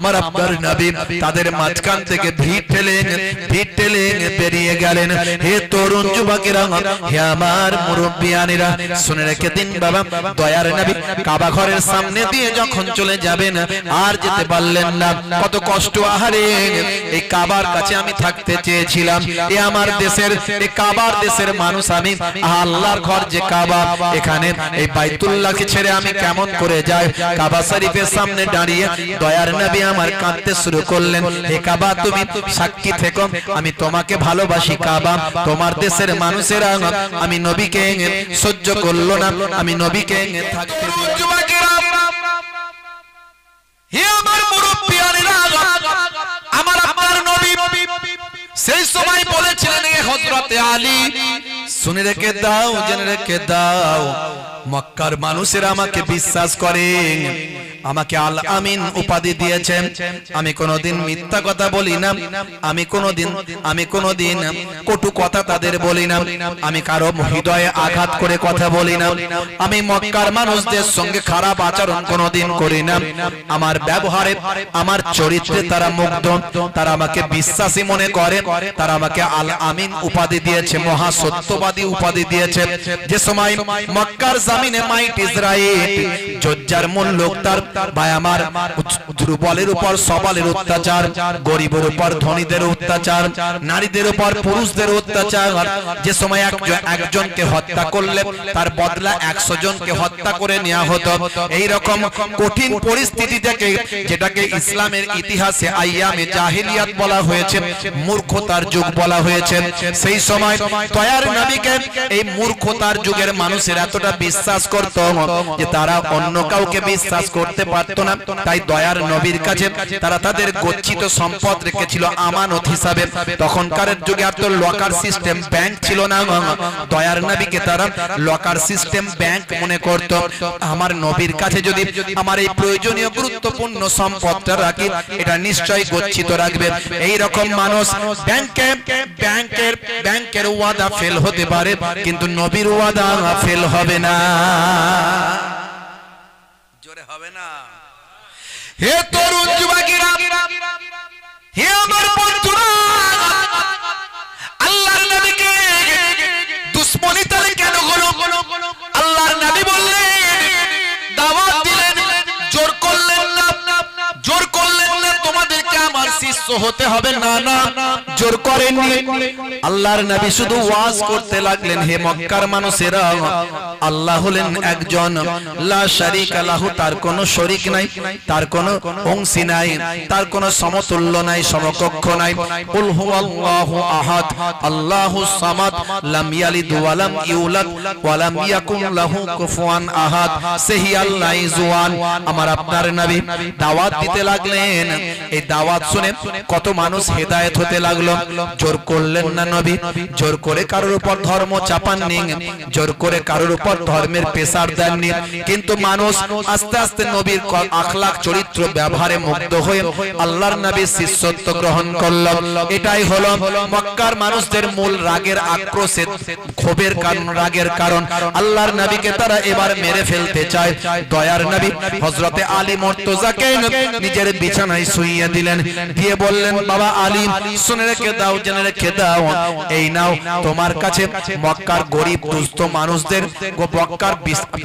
আমার আপনার নবী তাদের মাঝখান থেকে ভিড় ঠেলে বেরিয়ে গেলেন। হে তরুণ যুবকেরা, হে আমার মুরব্বিয়ানেরা, শুনে রেখে দিন বাবা, দয়ার নবী কাবা ঘরের সামনে দিয়ে যখন চলে যাবেন আর যেতে পারলেন না। কত কষ্ট, আহারে, এই কাবার কাছে আমি থাকতে চেয়েছিলাম, এ আমার দেশের, এই কাবার দেশের মানুষ আমি, আল্লাহর ঘর যে কাবা, এখানে এই বাইতুল্লাহকে ছেড়ে আমি কেমন করে যাই? কাবা শরীফের সামনে দাঁড়িয়ে দয়ার নবী আমার কাঁদতে শুরু করলেন। হে কাবা, তুমি সাক্ষী থেকো, আমি তোমাকে ভালোবাসি কাবা। তোমার দেশের মানুষেরা আমি নবীকে সহ্য করলো না, আমি নবীকে থাকতে দিলাম। হে আমার মুরব্বিয়ানেরা, আমার আপনার নবী সেই সময় বলেছিলেন, এ হযরতে আলী, শুনে রেখে দাও, জেনে রেখে দাও, মক্কার মানুষেরা আমাকে বিশ্বাস করে, আমাকে আল আমিন উপাধি দিয়েছেন। আমি কোনোদিন মিথ্যা কথা বলি না, আমি কোনোদিন কটু কথা তাদের বলি না, আমি কারো হৃদয়ে আঘাত করে কথা বলি না, আমি মক্কার মানুষদের সঙ্গে খারাপ আচরণ কোনোদিন করি না। আমার ব্যবহারে, আমার চরিত্রে তারা মুগ্ধ, তারা আমাকে বিশ্বাসী মনে করে, তারা আমাকে আল আমিন উপাধি দিয়েছে, মহা সত্যবাদী উপাধি দিয়েছে। যে সময় মক্কার জামিনে মাইট ইসরাইল জজ্জার মূল লোক তার ভাই আমার দুর্বলের উপর সবলের অত্যাচার, গরিবের উপর ধনীদের অত্যাচার, নারীদের উপর পুরুষদের অত্যাচার, যে সময় একজনকে হত্যা করলে তার বদলা 100 জনকে হত্যা করে নেওয়া হতো। এই রকম কঠিন পরিস্থিতি থেকে, যেটাকে ইসলামের ইতিহাসে আইয়ামে জাহিলিয়াত বলা হয়েছে, মূর্খতার যুগ বলা হয়েছে, সেই সময় দয়ার নবীকে এই মূর্খতার যুগের মানুষের এতটা বিশ্বাস করত যে তারা অন্য কাউকে বিশ্বাস করতে পারত না। তাই দয়ার নবীর কাছে তারা তাদের গচ্ছিত সম্পদ রেখেছিল আমানত হিসাবে। তখনকার যুগে এত লকার সিস্টেম ব্যাংক ছিল না, দয়ার নবীকে তারা লকার সিস্টেম ব্যাংক মনে করত। আমার নবীর কাছে যদি আমার এই প্রয়োজনীয় গুরুত্বপূর্ণ সম্পদটা রাখি, এটা নিশ্চয়ই গচ্ছিত রাখবে। এই রকম মানুষ ব্যাংকের ওয়াদা ফেল হতে পারে, কিন্তু নবীর ওয়াদা ফেল হবে না, জোরে হবে না। হে তরুণ যুবকেরা, হে আমার বন্ধুরা, আল্লাহর নবীকে দুশমনি তাহলে কেন হলো? আল্লাহর নবী বললেন, দাওয়াত দিলেন, জোর করলেন না, জোর করলেন না, তোমাদেরকে আমার শিষ্য হতে হবে না, না, জোর করেননি। আল্লাহর নবী শুধু ওয়াজ করতে লাগলেন, হে মক্কার মানুষেরা, আল্লাহ হলেন একজন, লা শারীকা লাহু, তার কোনো শরীক নাই, তার কোনো অংশী নাই, তার কোনো সমতুল্য নাই, সমকক্ষ নাই। কুল হুয়াল্লাহু আহাদ, আল্লাহুস সামাদ, লাম ইয়ালিদ ওয়া লাম ইউলাদ ওয়া লাম ইয়াকুন লাহু কুফুয়ান আহাদ, সেই আল্লাহ জুয়ান। আমার আপনার নবী দাওয়াত দিতে লাগলেন, এই দাওয়াত শুনে কত মানুষ হেদায়েত হতে লাগলো। জোর করলেন না নবী, জোর করে কারোর উপর ধর্ম চাপাননি, জোর করে কারোর উপর ধর্মের প্রেসার দেননি, কিন্তু মানুষ আস্তে আস্তে নবীর আখলাক, চরিত্র, ব্যবহারে মুগ্ধ হয়ে আল্লাহর নবীর শিষ্যত্ব গ্রহণ করল। এটাই হলো মক্কার মানুষদের মূল রাগের, আক্রোশের, ক্ষোভের কারণ, রাগের কারণ। আল্লাহর নবীকে তারা এবার মেরে ফেলতে চায়। দয়ার নবী হযরতে আলী মুর্তজাকে নিজের বিছানায় শুইয়ে দিলেন, দিয়ে বললেন, বাবা আলী, শুনে রেখে দাও, জেনে রেখে দাও, এই নাও, তোমার কাছে মক্কার গরিব দুস্থ মানুষদের, মক্কার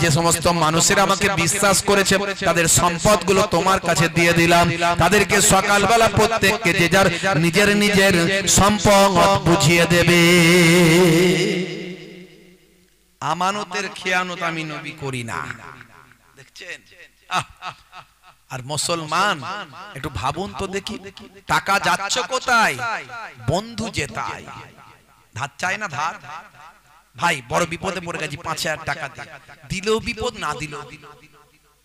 যে সমস্ত মানুষেরা আমাকে বিশ্বাস করেছে, তাদের সম্পদগুলো তোমার কাছে দিয়ে দিলাম। তাদেরকে সকালবেলা প্রত্যেককে যে যার নিজের নিজের সম্পদ বুঝিয়ে দেবে। আমানতের খেয়ানত আমি নবী করি না, দেখছেন? আর মুসলমান, একটু ভাবুন তো দেখি, টাকা যাচ্ছে কোথায়? বন্ধু জেতায়। ধার চায় না, ধার। ভাই বড় বিপদে পড়ে গেছি, 5000 টাকা দিলেও বিপদ, না দিলেও,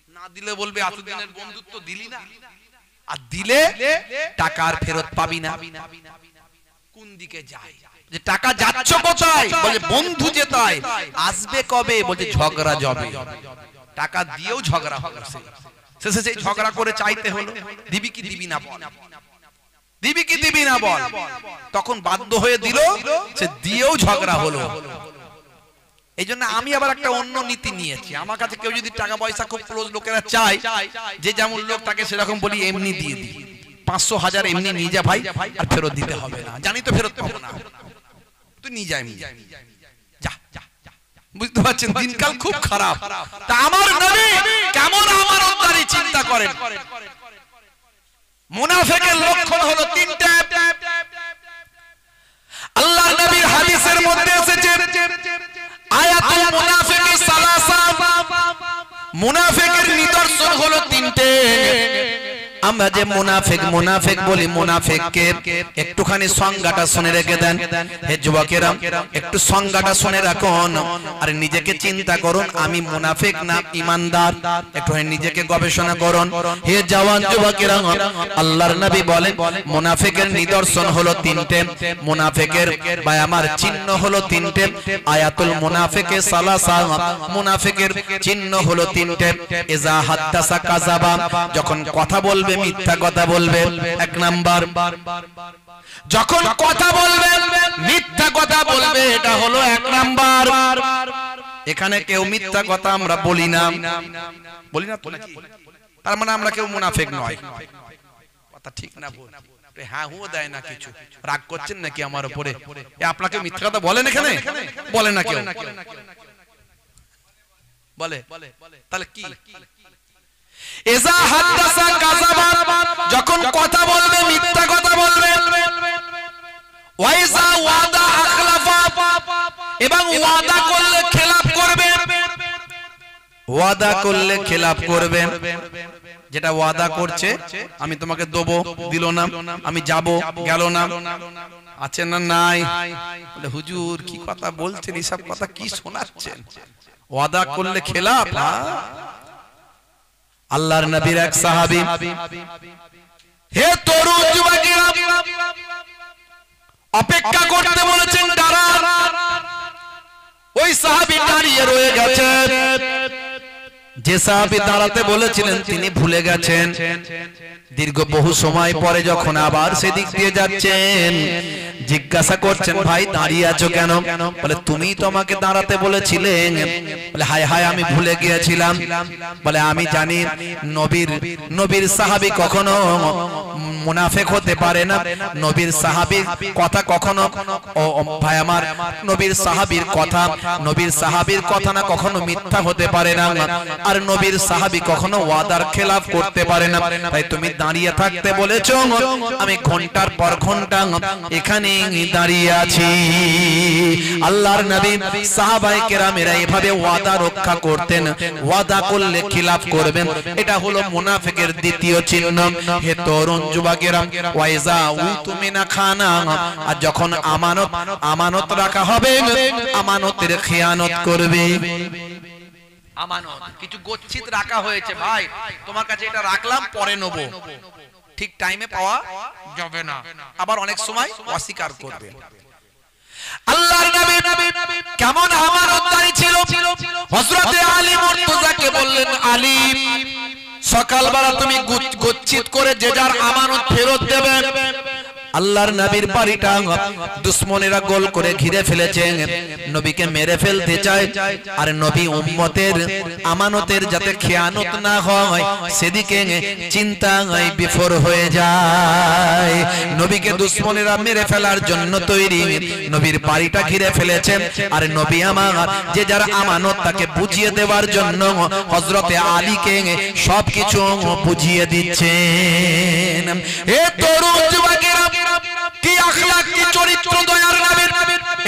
না দিলে বলবে এতদিনের বন্ধুত্ব দিলি না, আর দিলে টাকা আর ফেরত পাবি না। কোন দিকে যায়? যে টাকা যাচ্ছে কোথায়? বলে বন্ধু জেতায়। আসবে কবে? বলছে ঝগড়া যাবে। টাকা দিয়েও ঝগড়া হচ্ছে, শেষে সেই ঝগড়া করে চাইতে হলো, দিবি কি দিবি না বল, দিবি কি দিবি না বল। তখন বাধ্য হয়ে দিল, সে দিয়েও ঝগড়া হলো। এইজন্য আমি আবার একটা অন্য নীতি নিয়েছি। আমার কাছে কেউ যদি টাকা পয়সা খুব ক্লোজ লোকেরা চায়, যে যেমন লোক তাকে সেরকম বলি এমনি দিয়ে দিই, 500 1000 এমনি নিয়ে যা ভাই, আর ফেরত দিতে হবে না, জানি তো ফেরত পাবো না, তুই নিয়ে যা এমনি যা। বুঝতে পারছেন দিনকাল খুব খারাপ। তা আমার নবী কেমন আমার অন্তরে চিন্তা করেন। মুনাফিকের লক্ষণ হলো তিনটা। আল্লাহর নবীর হাদিসের মধ্যে এসেছে আয়াতুল মুনাফিকি সালাসা, মুনাফিকের নিদর্শন হলো তিনটে। আমরা যে মুনাফিক বলি, মুনাফিককে একটুখানি সংজ্ঞাটা শুনে রেখে দেন। হে যুবকেরা, একটু সংজ্ঞাটা শুনে রাখুন আর নিজেকে চিন্তা করুন আমি মুনাফিক না ইমানদার, একটু নিজেকে গবেষণা করুন। হে জওয়ান যুবকেরা, আল্লাহর নবী বলেন মুনাফিকের নিদর্শন হলো তিনটে, মুনাফিকের বা আমার চিহ্ন হলো তিনটে। আয়াতুল মুনাফিকে সালাসা, মুনাফিকের চিহ্ন হলো তিনটে। ইজা হাদাসা কাযাবা, যখন কথা বলবে মিথ্যা কথা বলবে, এক নাম্বার। যখন কথা বলবে মিথ্যা কথা বলবে, এটা হলো এক নাম্বার। এখানে কেউ মিথ্যা কথা আমরা বলি না তো নাকি? তার মানে আমরা কেউ মুনাফিক নয়, কথা ঠিক না? হ্যাঁ হুঁ দেয় না, কিছু রাগ করছেন নাকি আমার উপরে? আপনাকে মিথ্যা কথা বলেন এখানে? বলে না কেউ? বলে? তাহলে কি? ইজা হাদাসা কাযাবা, যখন কথা বলবে মিথ্যা কথা বলবে। ওয়া ইজা ওয়াদা আখলাফা, এবং ওয়াদা করলে খেলাফ করবে। ওয়াদা করলে খেলাফ করবে, যেটা ওয়াদা করছে আমি তোমাকে দেবো, দিল না, আমি যাব, গেল না, আছে না নাই? বলে হুজুর কি কথা বলছেন, এইসব কথা কি শোনাচ্ছেন? ওয়াদা করলে খেলাফ? আল্লাহর নবীর এক সাহাবী, হে তরুণ যুবকেরা, অপেক্ষা করতে বলেছেন, দাঁড়ান। ওই সাহাবী দাঁড়িয়ে রয়ে গেছেন। যে সাহাবী দাঁড়াতে বলেছিলেন তিনি ভুলে গেছেন। দীর্ঘ বহু সময় পরে যখন আবার সেদিক দিয়ে যাচ্ছেন, জিজ্ঞাসা করছেন ভাই দাঁড়িয়ে আছো কেন? বলে তুমি তো আমাকে দাঁড়াতে বলেছিলেন। বলে হায় হায় আমি ভুলে গিয়েছিলাম। বলে আমি জানি নবীর সাহাবী কখনো মুনাফিক হতে পারে না। নবীর সাহাবীর কথা কখনো, ভাই আমার, নবীর সাহাবীর কথা না কখনো মিথ্যা হতে পারে না, আর নবীর সাহাবী কখনো ওয়াদার খেলাফ করতে পারে না। তাই তুমি দাঁড়িয়ে থাকতে বলেছো, আমি ঘন্টার পর ঘন্টা এখানে দাঁড়িয়ে আছি। আল্লাহর নবী সাহাবায়ে কেরামেরা এভাবে ওয়াদা রক্ষা করতেন, ওয়াদা করলে খিলাফ করবেন। এটা হলো মুনাফিকের দ্বিতীয় চিহ্ন। হে তরুণ যুবকেরা, ওয়াইজা উতুমিনা খানা, আর যখন আমানত রাখা হবে, আমানতের খেয়ানত করবে। আমানত কিছু গচ্ছিত রাখা হয়েছে, ভাই তোমার কাছে এটা রাখলাম, পরে নেব, ঠিক টাইমে পাওয়া যাবে না, আবার অনেক সময় অস্বীকার করবে। আল্লাহর নবী কেমন আমানতদারি ছিল। হযরতে আলী মুর্তজাকে বললেন, আলী সকালবেলা তুমি গচ্ছিত করে যে যার আমানত ফেরত দেবে। আল্লাহর নবীর বাড়িটা দুশমনেরা গোল করে ঘিরে ফেলেছে, নবীকে মেরে ফেলতে চায়। আর নবী উম্মতের আমানতের যাতে খেয়ানত না হয় সেদিকে চিন্তায় বিফর হয়ে যায়। নবীকে দুশমনেরা মেরে ফেলার জন্য তৈরি, নবীর বাড়িটা ঘিরে ফেলেছে। আর নবী আমার যে যার আমানত তাকে বুঝিয়ে দেওয়ার জন্য হযরতে আলীকে সবকিছু বুঝিয়ে দিচ্ছেন। হে তরুণ যুবকেরা, কি আখলাক, কি চরিত্র দয়ার নবীর!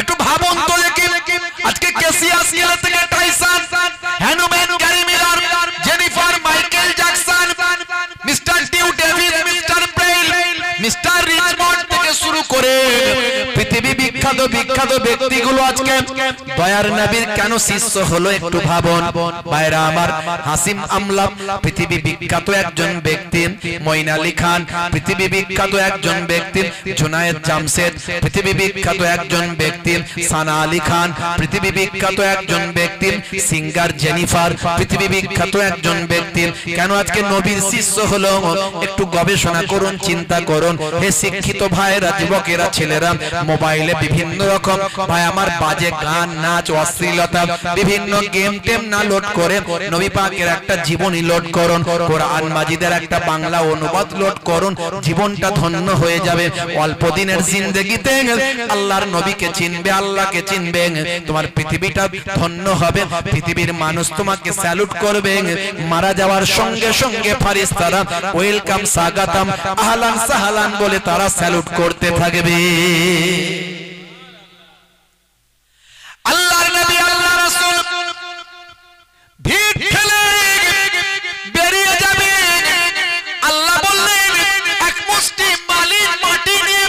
একটু ভাবুন তো দেখি, আজকে কেসিয়াস গিলা থেকে Tyson, Hanuman, Gary Miller, Jennifer, Michael Jackson, mister Tew David, mister Braille, mister Richmond থেকে শুরু করে পৃথিবী বিখ্যাত ব্যক্তিগুলো আজকে দয়ার নবীর কেন শিষ্য হলো একটু ভাবুন। ভাইরা আমার, হাসিম আমলা পৃথিবী বিখ্যাত একজন ব্যক্তি, মঈন আলী খান পৃথিবী বিখ্যাত একজন ব্যক্তি, জুনায়েদ জামশেদ পৃথিবী বিখ্যাত একজন ব্যক্তি, সানা আলী খান পৃথিবী বিখ্যাত একজন ব্যক্তি, সিঙ্গার জেনিফার পৃথিবী বিখ্যাত একজন ব্যক্তি। কেন আজকে নবীর শিষ্য হলো? একটু গবেষণা করুন, চিন্তা করুন। হে শিক্ষিত ভাইরা, যুবকেরা, ছেলেরা, মোবাইলে বিভিন্ন বিভিন্ন রকম ভাই আমার বাজে গান নাচ অশ্লীলতা বিভিন্ন গেম টেম না লোড করে নবী পাকের একটা জীবনী লোড করুন, কোরআন মাজিদের একটা বাংলা অনুবাদ লোড করুন, জীবনটা ধন্য হয়ে যাবে। অল্প দিনের জিন্দেগিতে আল্লাহর নবীকে চিনবে, আল্লাহকে চিনবে, তোমার পৃথিবীটা ধন্য হবে, পৃথিবীর মানুষ তোমাকে স্যালুট করবে। মারা যাওয়ার সঙ্গে সঙ্গে ফারিস্তারা ওয়েলকাম স্বাগতম আহলান সাহলান বলে তারা স্যালুট করতে থাকবে। আল্লাহর নবী আল্লাহর রাসূল ভিড় ঠেলে বেরিয়ে যাবে। আল্লাহ বললেন এক মুষ্টি বালির মাটি নিয়ে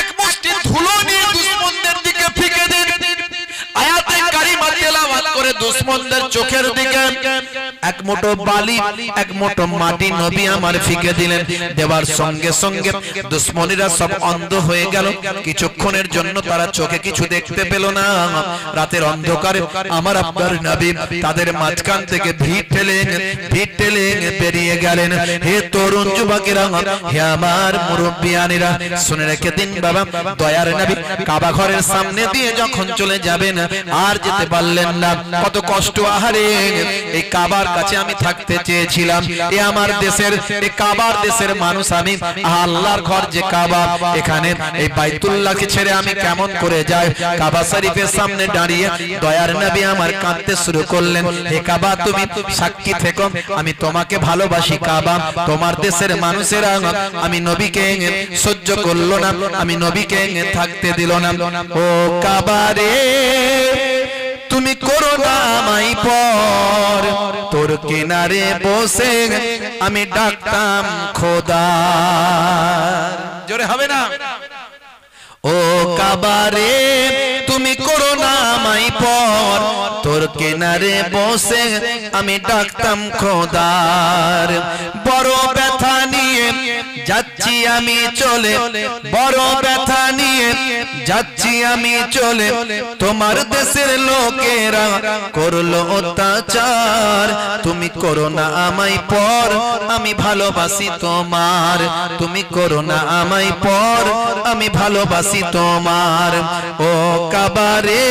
এক মুষ্টি ধুলো নিয়ে দুশমনদের দিকে ফিকে দিন। আয়াতে কারিমা তেলাওয়াত করে দুশমনদের চোখের দিকে এক মুঠো বালি এক মুঠো মাটি নবী আমার ফিকে দিলেন। দেবার সঙ্গে সঙ্গে দুশমনীরা সব অন্ধ হয়ে গেল। কিছুক্ষণের জন্য তারা চোখে কিছু দেখতে পেল না। রাতের অন্ধকারে আমার আপনার নবী তাদের মাঝখান থেকে ভিড় ঠেলে বেরিয়ে গেলেন। হে তরুণ যুবকেরা, হে আমার মুরব্বিয়ানেরা, শুনে রেখে দিন বাবা, দয়ার নবী কাবা ঘরের সামনে দিয়ে যখন চলে যাবেন আর যেতে পারলেন না। কত কষ্ট, আহারে এই কাবার কাছে আমি থাকতে চেয়েছিলাম, এ আমার দেশের এই কাবার দেশের মানুষ আমি, আল্লাহর ঘর যে কাবা, এখানে এই বাইতুল্লাহকে ছেড়ে আমি কেমন করে যাই। কাবা শরীফের সামনে দাঁড়িয়ে দয়ার নবী আমার কাঁদতে শুরু করলেন। হে কাবা তুমি সাক্ষী থেকো, আমি তোমাকে ভালোবাসি। কাবা তোমার দেশের মানুষেরা আমি নবীকে সহ্য করলো না, আমি নবীকে থাকতে দিল না। ও কাবা রে তুমি করো না আমায় পর, তোর কিনারে বসে আমি ডাকতাম খোদা। জোরে হবে না? ও কাবা রে তুমি করো না আমায় পর, তোর কিনারে বসে আমি ডাকতাম খোদার। বড় ব্যথা নিয়ে যাচ্ছি আমি চলে, বড় ব্যথা নিয়ে যাচ্ছি আমি চলে, তোমার দেশের লোকেরা করলো অত্যাচার। তুমি করো না আমায় পর, আমি ভালোবাসি তোমার। তুমি করো না আমায় পর, আমি ভালোবাসি তোমার। ও কাবা রে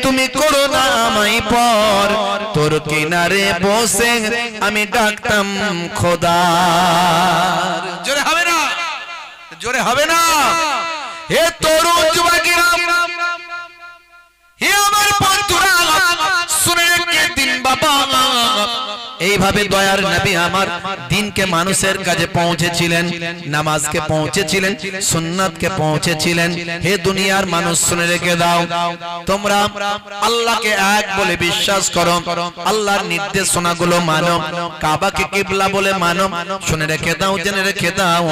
তুমি করো না আমায় পর, তোর কিনারে বসে আমি ডাকতাম খোদা। জোরে হবে না? জোরে হবে না? হে তরুণ যুবকেরা, হে আমার বন্ধুরা, শুনে রেখে দিন বাবা, এইভাবে দয়ার নবী আমার দিনকে মানুষের কাছে পৌঁছেছিলেন, নামাজকে পৌঁছেছিলেন, সুন্নাতকে পৌঁছেছিলেন। হে দুনিয়ার মানুষ শুনে রেখে দাও, তোমরা আল্লাহকে এক বলে বিশ্বাস করো, আল্লাহর নির্দেশনাগুলো মানো, কাবাকে কিবলা বলে মানো। শুনে রেখে দাও, জেনে রেখে দাও,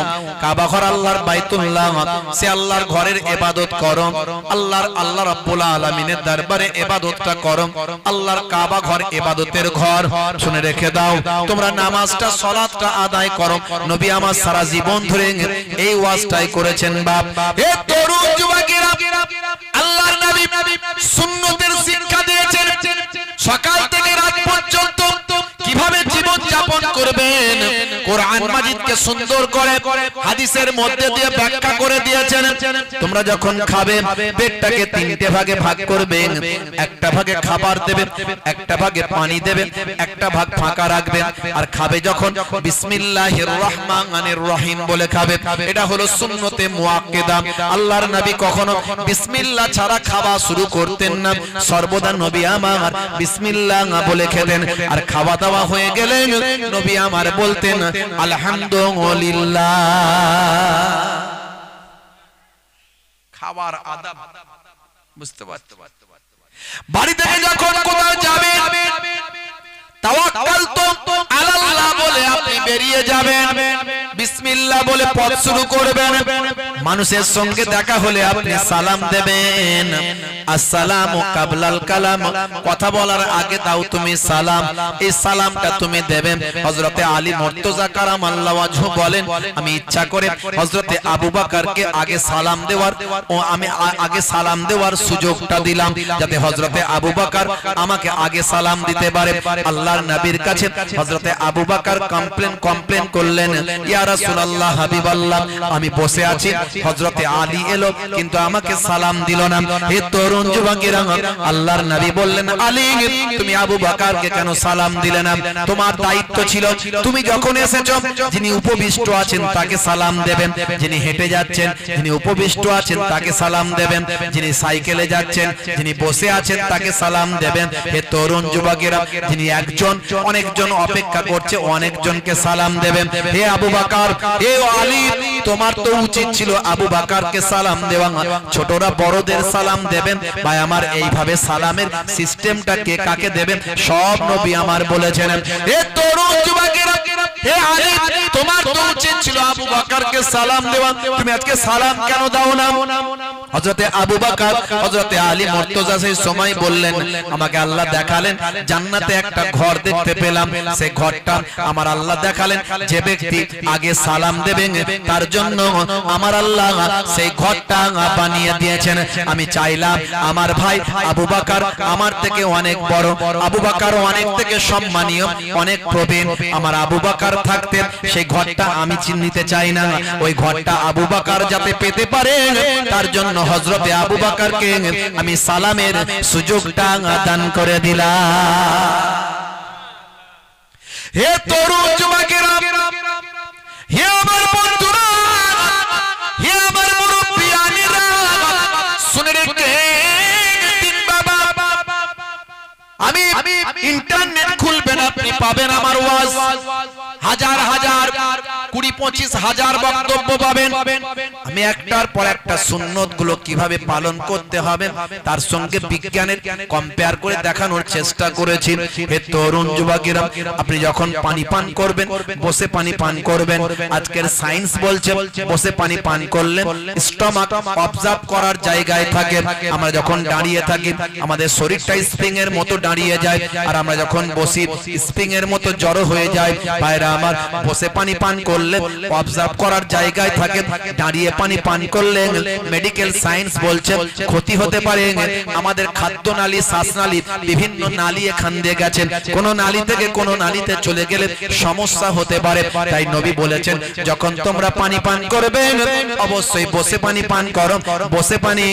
কাবা ঘর আল্লাহর বাইতুল্লাহ, সে আল্লাহর ঘরের ইবাদত করো, আল্লাহ রাব্বুল আলামিনের দরবারে ইবাদতটা করো। আল্লাহর কাবা ঘর ইবাদতের ঘর। শুনে রেখে দাও, তোমরা নামাজটা সালাতটা আদায় করো। নবী আমার সারা জীবন ধরে এই ওয়াজটাই করেছেন। বাপ হে তরুণ যুবকেরা, আল্লাহর নবী সুন্নতের শিক্ষা দিয়েছেন। সকাল থেকে রাত পর্যন্ত কিভাবে জীবন যাপন করবেন কোরআন মাজিদকে সুন্দর করে হাদিসের মধ্যে দিয়ে ব্যাখ্যা করে দিয়েছেন। তোমরা যখন খাবে পেটটাকে তিনটে ভাগে ভাগ করবে, একটা ভাগে খাবার দেবে, একটা ভাগে পানি দেবে, একটা ভাগ ফাঁকা রাখবে। আর খাবে যখন বিসমিল্লাহির রহমানির রহিম বলে খাবে। এটা হলো সুন্নতে মুআক্কাদা। আল্লাহর নবী কখনো বিসমিল্লাহ ছাড়া খাওয়া শুরু করতেন না, সর্বদা নবী আমার বিসমিল্লাহ বলে খেতেন। আর খাওয়া দাওয়া হয়ে গেলে নবী আমার বলতেন আলহামদুলিল্লাহ। খাবার আদব বুঝতে পারতে, বাড়ি থেকে যখন কোথাও যাবে তাওয়াক্কালতু আলাল্লাহ বলে আপনি বেরিয়ে যাবেন, বিসমিল্লাহ বলে পথ শুরু করবেন। মানুষের সঙ্গে দেখা হলে আপনি সালাম দেবেন, আসসালামু কাবলাল কালাম, কথা বলার আগে দাও তুমি সালাম, এই সালামটা তুমি দেবেন। হযরতে আলী মুর্তজা কারামাল্লাহু ওয়াজহু বলেন, আমি ইচ্ছা করে হযরতে আবু বকরকে আগে সালাম দেওয়ার আমি আগে সালাম দেওয়ার সুযোগটা দিলাম, যাতে হযরতে আবু বকর আমাকে আগে সালাম দিতে পারে। আল্লাহর নবীর কাছে হযরতে আবু বকর কমপ্লেন করলেন, ইয়া রাসূলুল্লাহ হাবিবাল্লাহ আমি বসে আছি হযরতে আলী এলো কিন্তু আমাকে সালাম দিল না হে তরুণ যুবকেরা আল্লাহর নবী বললেন আলী তুমি আবু বকরকে কেন সালাম দিলে না তোমার দায়িত্ব ছিল তুমি যখন এসেছো যিনি উপবিষ্ট আছেন তাকে সালাম দেবেন যিনি হেঁটে যাচ্ছেন যিনি উপবিষ্ট আছেন তাকে সালাম দেবেন যিনি সাইকেলে যাচ্ছেন যিনি বসে আছেন তাকে সালাম দেবেন হে তরুণ যুবকেরা যিনি একজন অনেকজন অপেক্ষা করছে অনেকজনকে সালাম দেবেন হে আবু বকর হে আলী তোমার তো উচিত ছিল আবু বকরকে সালাম দেওয়া ছোটরা বড়দের সালাম দেবেন ভাই আমার এইভাবে সালামের সিস্টেমটা কে কাকে দেবেন সব নবী আমার বলেছেন হে তরুণ যুবকেরা হে আলী তোমার তো উচিত ছিল আবু বকরকে সালাম দেওয়া তুমি আজকে সালাম কেন দাও না হযরতে আবু বকর হযরতে আলী মুর্তজা সেই সময় বললেন আমাকে আল্লাহ দেখালেন জান্নাতে একটা ঘর দেখতে পেলাম সেই ঘরটা আমার আল্লাহ দেখালেন যে ব্যক্তি আগে সালাম দেবেন তার জন্য আমার আল্লাহ সেই ঘরটা বানিয়ে দিয়েছেন আমি চাইলাম আমার ভাই আবু বকর আমার থেকে অনেক বড় আবু বকর অনেক থেকে সম্মানীয় অনেক প্রবীণ আমার আবু বকর থাকতে সেই ঘরটা আমি চিনতে চাই না ওই ঘরটা আবু বকর যাতে পেতে পারে তার জন্য হযরতে আবু বকরকে আমি সালামের সুযোগটা দান করে দিলাম হে তরুণ যুবকেরা হে আমার বন্ধুরা হে আমার মুরব্বিয়ানেরা শুনে রেখেন বাবা আমি ইন্টারনেট খুলবেন আপনি পাবেন আমার ওয়াজ হাজার হাজার 20-25 হাজার বক্তব্য পাবেন আমি একটার পর একটা সুন্নত গুলো কিভাবে পালন করতে হবে তার সঙ্গে বিজ্ঞানের কম্পেয়ার করে দেখানোর চেষ্টা করেছি হে তরুণ যুবকেরা আপনি যখন পানি পান করবেন বসে পানি পান করবেন আজকের সায়েন্স বলছে বসে পানি পান করলে স্টমাক অবজার্ভ করার জায়গায় থাকে আমরা যখন দাঁড়িয়ে থাকি আমাদের শরীরটা স্প্রিং এর মতো দাঁড়িয়ে যায় আর আমরা যখন বসি স্প্রিং এর মতো জড়ো হয়ে যায় ভাইরা আমার বসে পানি পান করলে অবজার্ভ করার জায়গায় থাকে দাঁড়িয়ে পানি পান করলে মেডিকেল সায়েন্স বলছে ক্ষতি হতে পারে আমাদের খাদ্যনালী শ্বাসনালী বিভিন্ন নালী এখান দিয়ে গেছে কোন নালী থেকে কোন নালীতে চলে গেলে সমস্যা হতে পারে তাই নবী বলেছেন যখন তোমরা পানি পান করবে অবশ্যই বসে পানি পান করো বসে পানি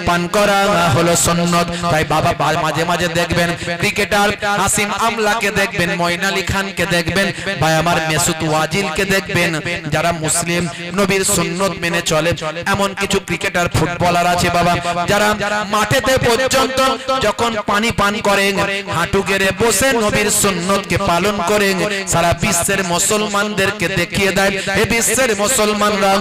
পান করা হলো সুন্নাত তাই বাবা মাঝে মাঝে দেখবেন ক্রিকেটার হাসিম আমলাকে দেখবেন মঈন আলী খানকে দেখবেন ভাই আমার মেসুত ওয়াজিলকে দেখবেন যারা মুসলিম নবীর সুন্নাত মেনে চলে এমন কিছু ক্রিকেটার ফুটবলার আছে বাবা যারা মাঠেতে পর্যন্ত যখন পানি পান করেন হাঁটু গেড়ে বসে নবীর সুন্নাতকে পালন করেন সারা বিশ্বের মুসলমানদেরকে দেখিয়ে দেয় এই বিশ্বের মুসলমানরা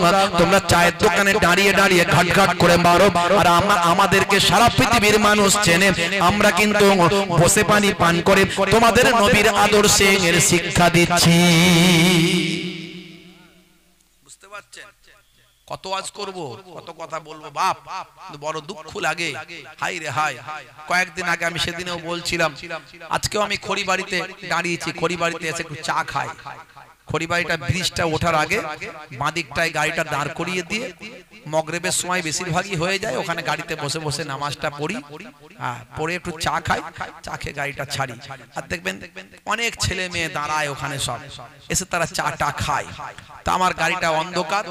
তোমরা চায়ের দোকানে দাঁড়িয়ে দাঁড়িয়ে ঘাট করে মারো আর আমাদেরকে সারা পৃথিবীর মানুষ চেনে আমরা কিন্তু বসে পানি পান করে তোমাদের নবীর আদর্শে এর শিক্ষা দিচ্ছি বুঝতে পারছেন কত আজ করব কত কথা বলবো বাপ বড় দুঃখ লাগে হাই রে হাই কয়েকদিন আগে আমি সেদিনেও বলছিলাম আজকেও আমি খড়িবাড়িতে দাঁড়িয়েছি খড়িবাড়িতে এসে একটু চা খাই খড়িবাড়িটা ব্রিজটা ওঠার আগে বাঁদিকটায় গাড়িটা দাঁড় করিয়ে দিয়ে মগরিবের সময় বেশিরভাগই হয়ে যায় ওখানে গাড়িতে বসে বসে নামাজটা পড়ি পড়ে একটু চা খাই চা খেয়ে গাড়িটা ছাড়ি আর দেখবেন অনেক ছেলে মেয়ে দাঁড়ায় ওখানে সব এসে তারা চাটা খায় তা আমার গাড়িটা অন্ধকার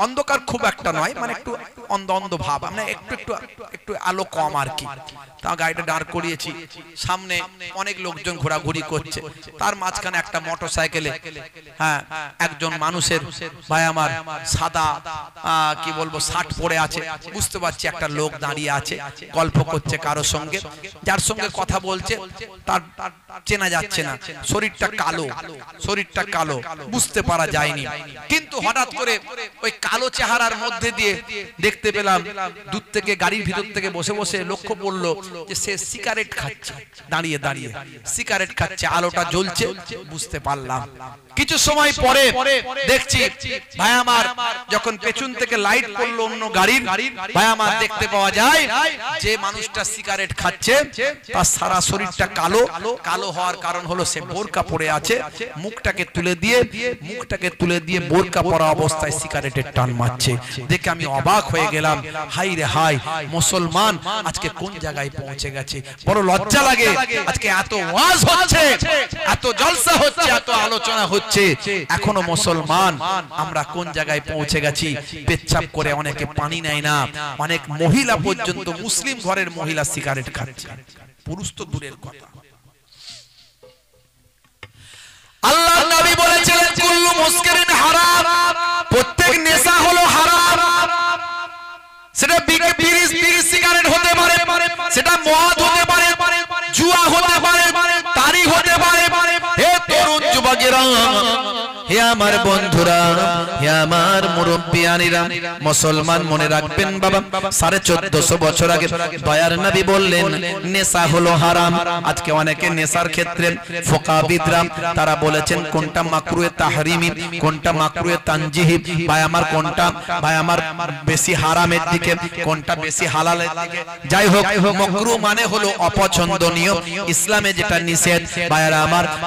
অন্ধকার খুব একটা নয় মানে একটু অন্ধ অন্ধ ভাব মানে একটু আলো কম আর কি তা গাড়িটা দাঁড় করিয়েছি সামনে অনেক লোকজন ঘোরাঘুরি করছে তার মাঝখানে একটা মোটরসাইকেলে একজন মানুষের ভাই আমার সাদা কি বলবো শার্ট পরে আছে বুঝতে পারছি একটা লোক দাঁড়িয়ে আছে গল্প করছে কারো সঙ্গে যার সঙ্গে কথা বলছে তার চেনা যাচ্ছে না শরীরটা কালো বুঝতে পারা যায়নি কিন্তু হঠাৎ করে ওই কালো চেহারার মধ্যে দিয়ে দেখতে পেলাম দূর থেকে গাড়ির ভিতর থেকে বসে বসে লক্ষ্য পড়লো যে সে সিগারেট খাচ্ছে দাঁড়িয়ে দাঁড়িয়ে সিগারেট খাচ্ছে আলোটা জ্বলছে বুঝতে পারলাম কিছু সময় পরে দেখছি ভাই আমার যখন পেছন থেকে লাইট পড়লো অন্য গাড়ির, ভাই আমার দেখতে পাওয়া যায় যে মানুষটা সিগারেট খাচ্ছে তার সারা শরীরটা কালো। কালো হওয়ার কারণ হলো সে বোরকা পরে আছে, মুখটাকে তুলে দিয়ে বোরকা পরা অবস্থায় সিগারেটের টান মারছে। দেখে আমি অবাক হয়ে গেলাম, হাই রে হাই, মুসলমান আজকে কোন জায়গায় পৌঁছে গেছে। বড় লজ্জা লাগে, আজকে এত ওয়াজ হচ্ছে, এত জলসা হচ্ছে, এত আলোচনা হচ্ছে, এখনো মুসলমান আমরা কোন জায়গায় পৌঁছে গেছি। পেচ্ছাপ করে অনেকে পানি নেয় না, অনেক মহিলা পর্যন্ত, মুসলিম ঘরের মহিলা সিগারেট খাচ্ছে, পুরুষ তো দূরের কথা। আল্লাহর নবী বলেছিলেন কুল্লু মুসকিরিন হারাম, প্রত্যেক নেশা হলো হারাম। সেটা বিড়ি সিগারেট হতে পারে, সেটা মদ হতে পারে, জুয়া হতে পারে, তারি হতে পারে। হে তরুণ যুবকেরা, হে আমার বন্ধুরা, হে আমার মুরব্বিয়ানিরা, মুসলমান মনে রাখবেন বাবা, 1450 বছর আগে দয়ার নবী বললেন নেশা হলো হারাম। আজকে অনেকে নেশার ক্ষেত্রে ফোকাবিদরা তারা বলেছেন কোনটা মাকরুহে তাহরিমি, কোনটা মাকরুহে তানজিহি, ভাই আমার কোনটা ভাই আমার বেশি হারামের দিকে, কোনটা বেশি হালালের দিকে। যাই হোক, মাকরুহ মানে হলো অপছন্দনীয়, ইসলামে যেটা নিষেধ।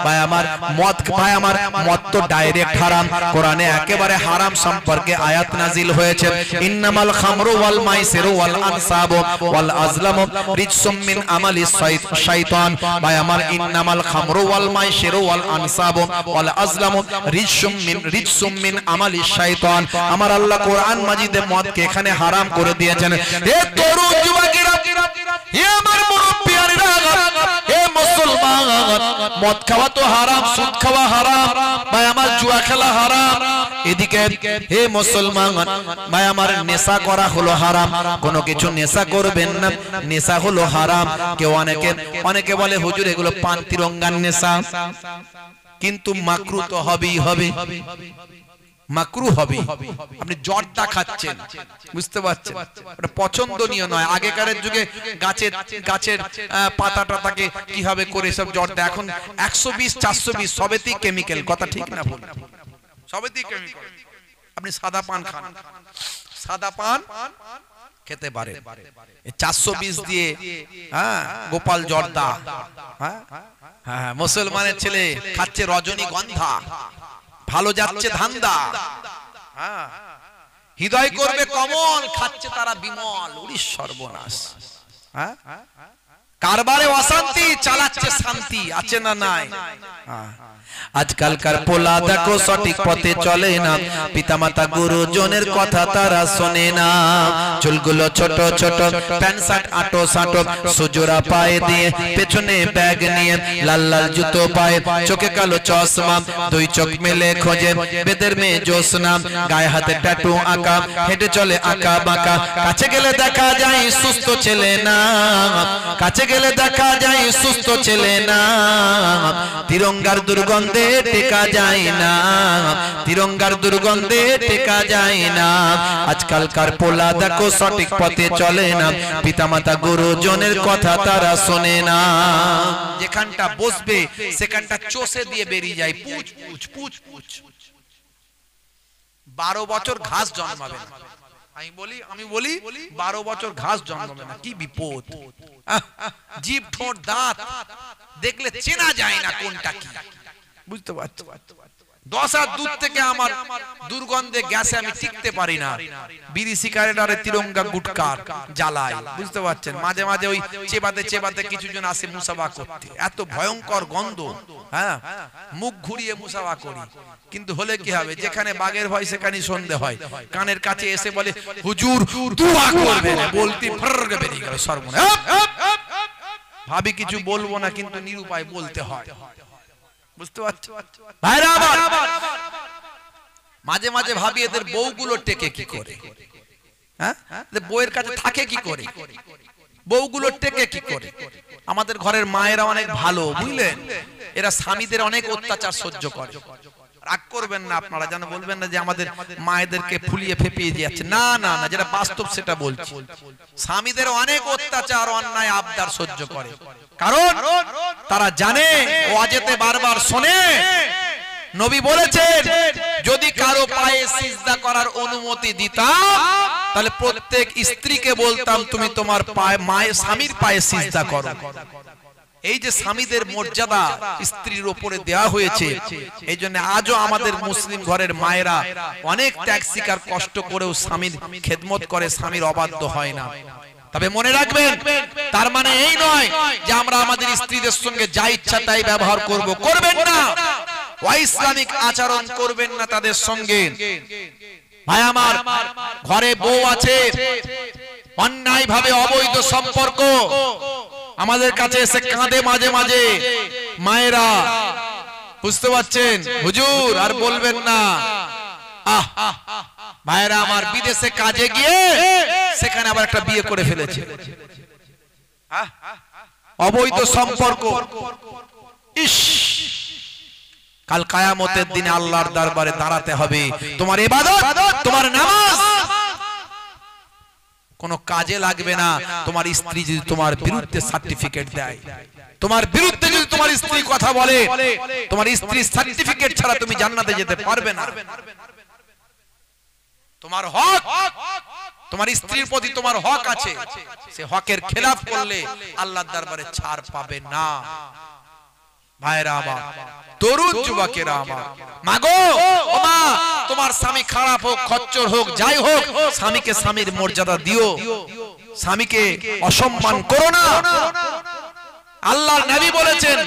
ভাই আমার মদ, ভাই আমার মদ তো ডাইরেক্ট হারাম। কোরআনে একেবারে হারাম সম্পর্কে আয়াত নাজিল হয়েছে, ইন্নামাল খামরু ওয়াল মাইসিরু ওয়াল আনসাবু ওয়াল আজলামু রিজসুম মিন আমালি শাইতান। ভাই আমার ইন্নামাল খামরু ওয়াল মাইসিরু ওয়াল আনসাবু ওয়াল আজলামু রিজসুম মিন আমালি শাইতান। আমার আল্লাহ কোরআন মাজিদে মদকে এখানে হারাম করে দিয়েছেন। হে তরুণ যুবকেরা, হে আমার মুরব্বিয়ানিরা, হে মুসলমান, মদ খাওয়া তো হারাম, সুদ খাওয়া হারাম, ভাই আমার জুয়া খেলা হারাম। এদিকে হে মুসলমান, ভাই আমার নেশা করা হলো হারাম। কোনো কিছু নেশা করবেন না, নেশা হলো হারাম। কেউ অনেকে বলে হুজুর এগুলো পান তিরঙ্গার নেশা, কিন্তু মাকরু তো হবেই হবে, মাকরু হবে। আপনি জর্দা খাচ্ছেন, বুঝতে পারছেন, এটা পছন্দনীয় নয়। আগেকারের যুগে গাছের পাতা টাতাকে কিভাবে করে সব জর্দা, এখন 120 420 সবেতেই কেমিক্যাল। কথা ঠিক না ভুল? সবেতেই কেমিক্যাল। আপনি সাদা পান খান, সাদা পান খেতে পারে, 420 দিয়ে গোপাল জর্দা। হ্যাঁ, মুসলমানের ছেলে খাচ্ছে রজনীগন্ধা, ভালো যাচ্ছে ধান্দা, হৃদয় করবে কমল, খাচ্ছে তারা বিমল। উড়ি সর্বনাশ, কারবারে অশান্তি, চালাচ্ছে শান্তি, আছে না নাই? আজকালকার পোলা দেখো সঠিক পথে চলে না, পিতামাতা গুরুজনের কথা তারা শোনে না। চুলগুলো ছোট ছোট, প্যান্ট শার্ট আটো সাটো, সুজোড়া পায়ে দিয়ে, পেছনে ব্যাগ নিয়ে, লাল লাল জুতো পায়ে, চোখে কালো চশমা, দুই চোখ মেলে খোঁজে বেদের মেয়ে জোসনা, গায়ে হাতে ট্যাটু আঁকা, হেঁটে চলে আঁকা বাঁকা। কাছে গেলে দেখা যায় সুস্থ ছেলে না, কাছে গেলে দেখা যায় সুস্থ ছেলে না। তিরঙ্গার দুর্গন্ধে টেকা যায় না, তিরঙ্গার দুর্গন্ধে টেকা যায় না। আজকালকার পোলা দেখো সঠিক পথে চলে না, পিতামাতা গুরুজনের কথা তারা শোনে না। যেখানটা বসবে সেখানটা চষে দিয়ে বেরিয়ে যায়, পুচ পুচ পুচ পুচ। 12 বছর ঘাস জন্মাবে না। আমি বলি 12 বছর ঘাস জন্মাবে না, কি বিপদ। জিভ ঠোঁট দাঁত দেখলে চেনা যায় না কোনটা কি, বুঝতে পারছো? 10 হাত দূর থেকে আমার দুর্গন্ধে গ্যাসে আমি টিকতে পারি না। বিড়ি সিগারেট আর তিরঙ্গা গুটকার জ্বালায়, বুঝতে পারছেন? মাঝে মাঝে ওই চেবাতে কিছুজন আসে মুসাফা করতে, এত ভয়ঙ্কর গন্ধ। হ্যাঁ, মুখ ঘুরিয়ে মুসাফা করি, কিন্তু হলে কি হবে? যেখানে বাঘের ভয় সেখানেই সন্ধে হয়। কানের কাছে এসে বলে হুজুর দোয়া করবেন, বলতে ফররে বেরিয়ে গেল সর্বনাশ। ভাবি কিছু বলবো না, কিন্তু নিরুপায় বলতে হয়, বুঝতে পারছো? ভাইরা আমার, মাঝে মাঝে ভাবি এদের বউগুলো টেকে কি করে, হ্যাঁ, বউয়ের কাছে থাকে কি করে, বউগুলো টেকে কি করে। আমাদের ঘরের মায়েরা অনেক ভালো, বুঝলেন? এরা স্বামীদের অনেক অত্যাচার সহ্য করে। রাগ করবেন না আপনারা, যেন বলবেন না যে আমাদের মায়েদেরকে ফুলিয়ে ফেপিয়ে যাচ্ছে। না না না, যেটা বাস্তব সেটা বলছি। স্বামীদের অনেক অত্যাচার, অন্যায়, আবদার সহ্য করে, কারণ তারা জানে ও আজেতে বারবার শোনে নবী বলেছেন যদি কারো পায়ে সিজদা করার অনুমতি দিতাম তাহলে প্রত্যেক স্ত্রীকে বলতাম তুমি তোমার পায়ে মায়ের স্বামীর পায়ে সিজদা করো। এই যে স্বামীদের মর্যাদা স্ত্রীর উপরে দেয়া হয়েছে, এই জন্য আজও আমাদের মুসলিম ঘরের মায়েরা অনেক ত্যাগ স্বীকার কষ্ট করেও স্বামীর খেদমত করে, স্বামীর অবাধ্য হয় না। তবে মনে রাখবেন, তার মানে এই নয় যে আমরা আমাদের স্ত্রীদের সঙ্গে যা ইচ্ছা তাই ব্যবহার করব, করবেন না। অইসলামিক আচরণ করবেন না তাদের সঙ্গে। ভাই আমার, ঘরে বউ আছে, অন্যায় ভাবে অবৈধ সম্পর্ক, আমাদের কাছে এসে কাঁদে মাঝে মাঝে মায়েরা, বুঝতে পারছেন হুজুর আর বলবেন না। ভাইরা আমার, বিদেশে কাজে গিয়ে সেখানে আবার একটা বিয়ে করে ফেলেছে, অবৈধ সম্পর্ক। ইস, কাল কিয়ামতের দিনে আল্লাহর দরবারে দাঁড়াতে হবে। তোমার ইবাদত, তোমার নামাজ কোনো কাজে লাগবে না তোমার স্ত্রী যদি তোমার বিরুদ্ধে সার্টিফিকেট দেয়। তোমার বিরুদ্ধে যদি তোমার স্ত্রী কথা বলে, তোমার স্ত্রীর সার্টিফিকেট ছাড়া তুমি জান্নাতে যেতে পারবে না। তোমার হক, তোমার স্ত্রীর প্রতি তোমার হক আছে, সে হকের খেলাফ করলে আল্লাহর দরবারে ছাড় পাবে না। ভাইরা আমার, তরুণ যুবকেরা আমার, মাগো ও মা, তোমার স্বামী খারাপ হোক, খচ্চর হোক, যাই হোক, স্বামীকে স্বামীর মর্যাদা দিও, স্বামীকে অসম্মান করো না। আল্লাহর নবী বলেছেন,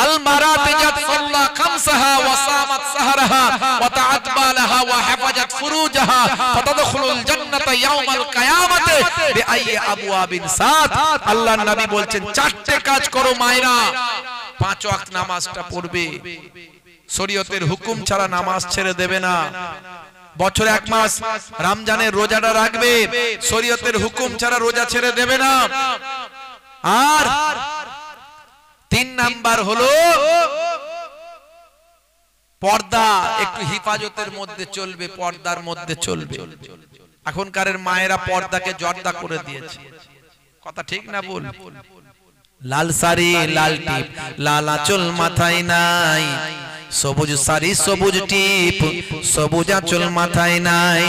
আল মারাতু জাতসাল্লা খামসাহা ওয়া সামাত সাহরাহা ওয়া তাআতবালাহা ওয়া হাফাজাত ফুরুজাহা ফাতাদখুলুল জান্নাতা ইয়াউমাল কিয়ামাতি বিআইয়ি আবওয়াবিন সাত। আল্লাহর নবী বলছেন, চারটি কাজ করো মায়েরা। 5 ওয়াক্ত নামাজটা পড়বে, শরীয়তের হুকুম ছাড়া নামাজ ছেড়ে দেবে না। বছরে 1 মাস রমজানের রোজাটা রাখবে, শরীয়তের হুকুম ছাড়া রোজা ছেড়ে দেবে না। আর 3 নাম্বার হলো পর্দা, একটু হিফাজতের মধ্যে চলবে, পর্দার মধ্যে চলবে। এখনকার মায়েরা পর্দাকে জর্দা করে দিয়েছে, কথা ঠিক না বল? লাল শাড়ি, লাল টিপ, লাল আঁচল মাথায় নাই, সবুজ শাড়ি, সবুজ টিপ, সবুজ আঁচল মাথায় নাই।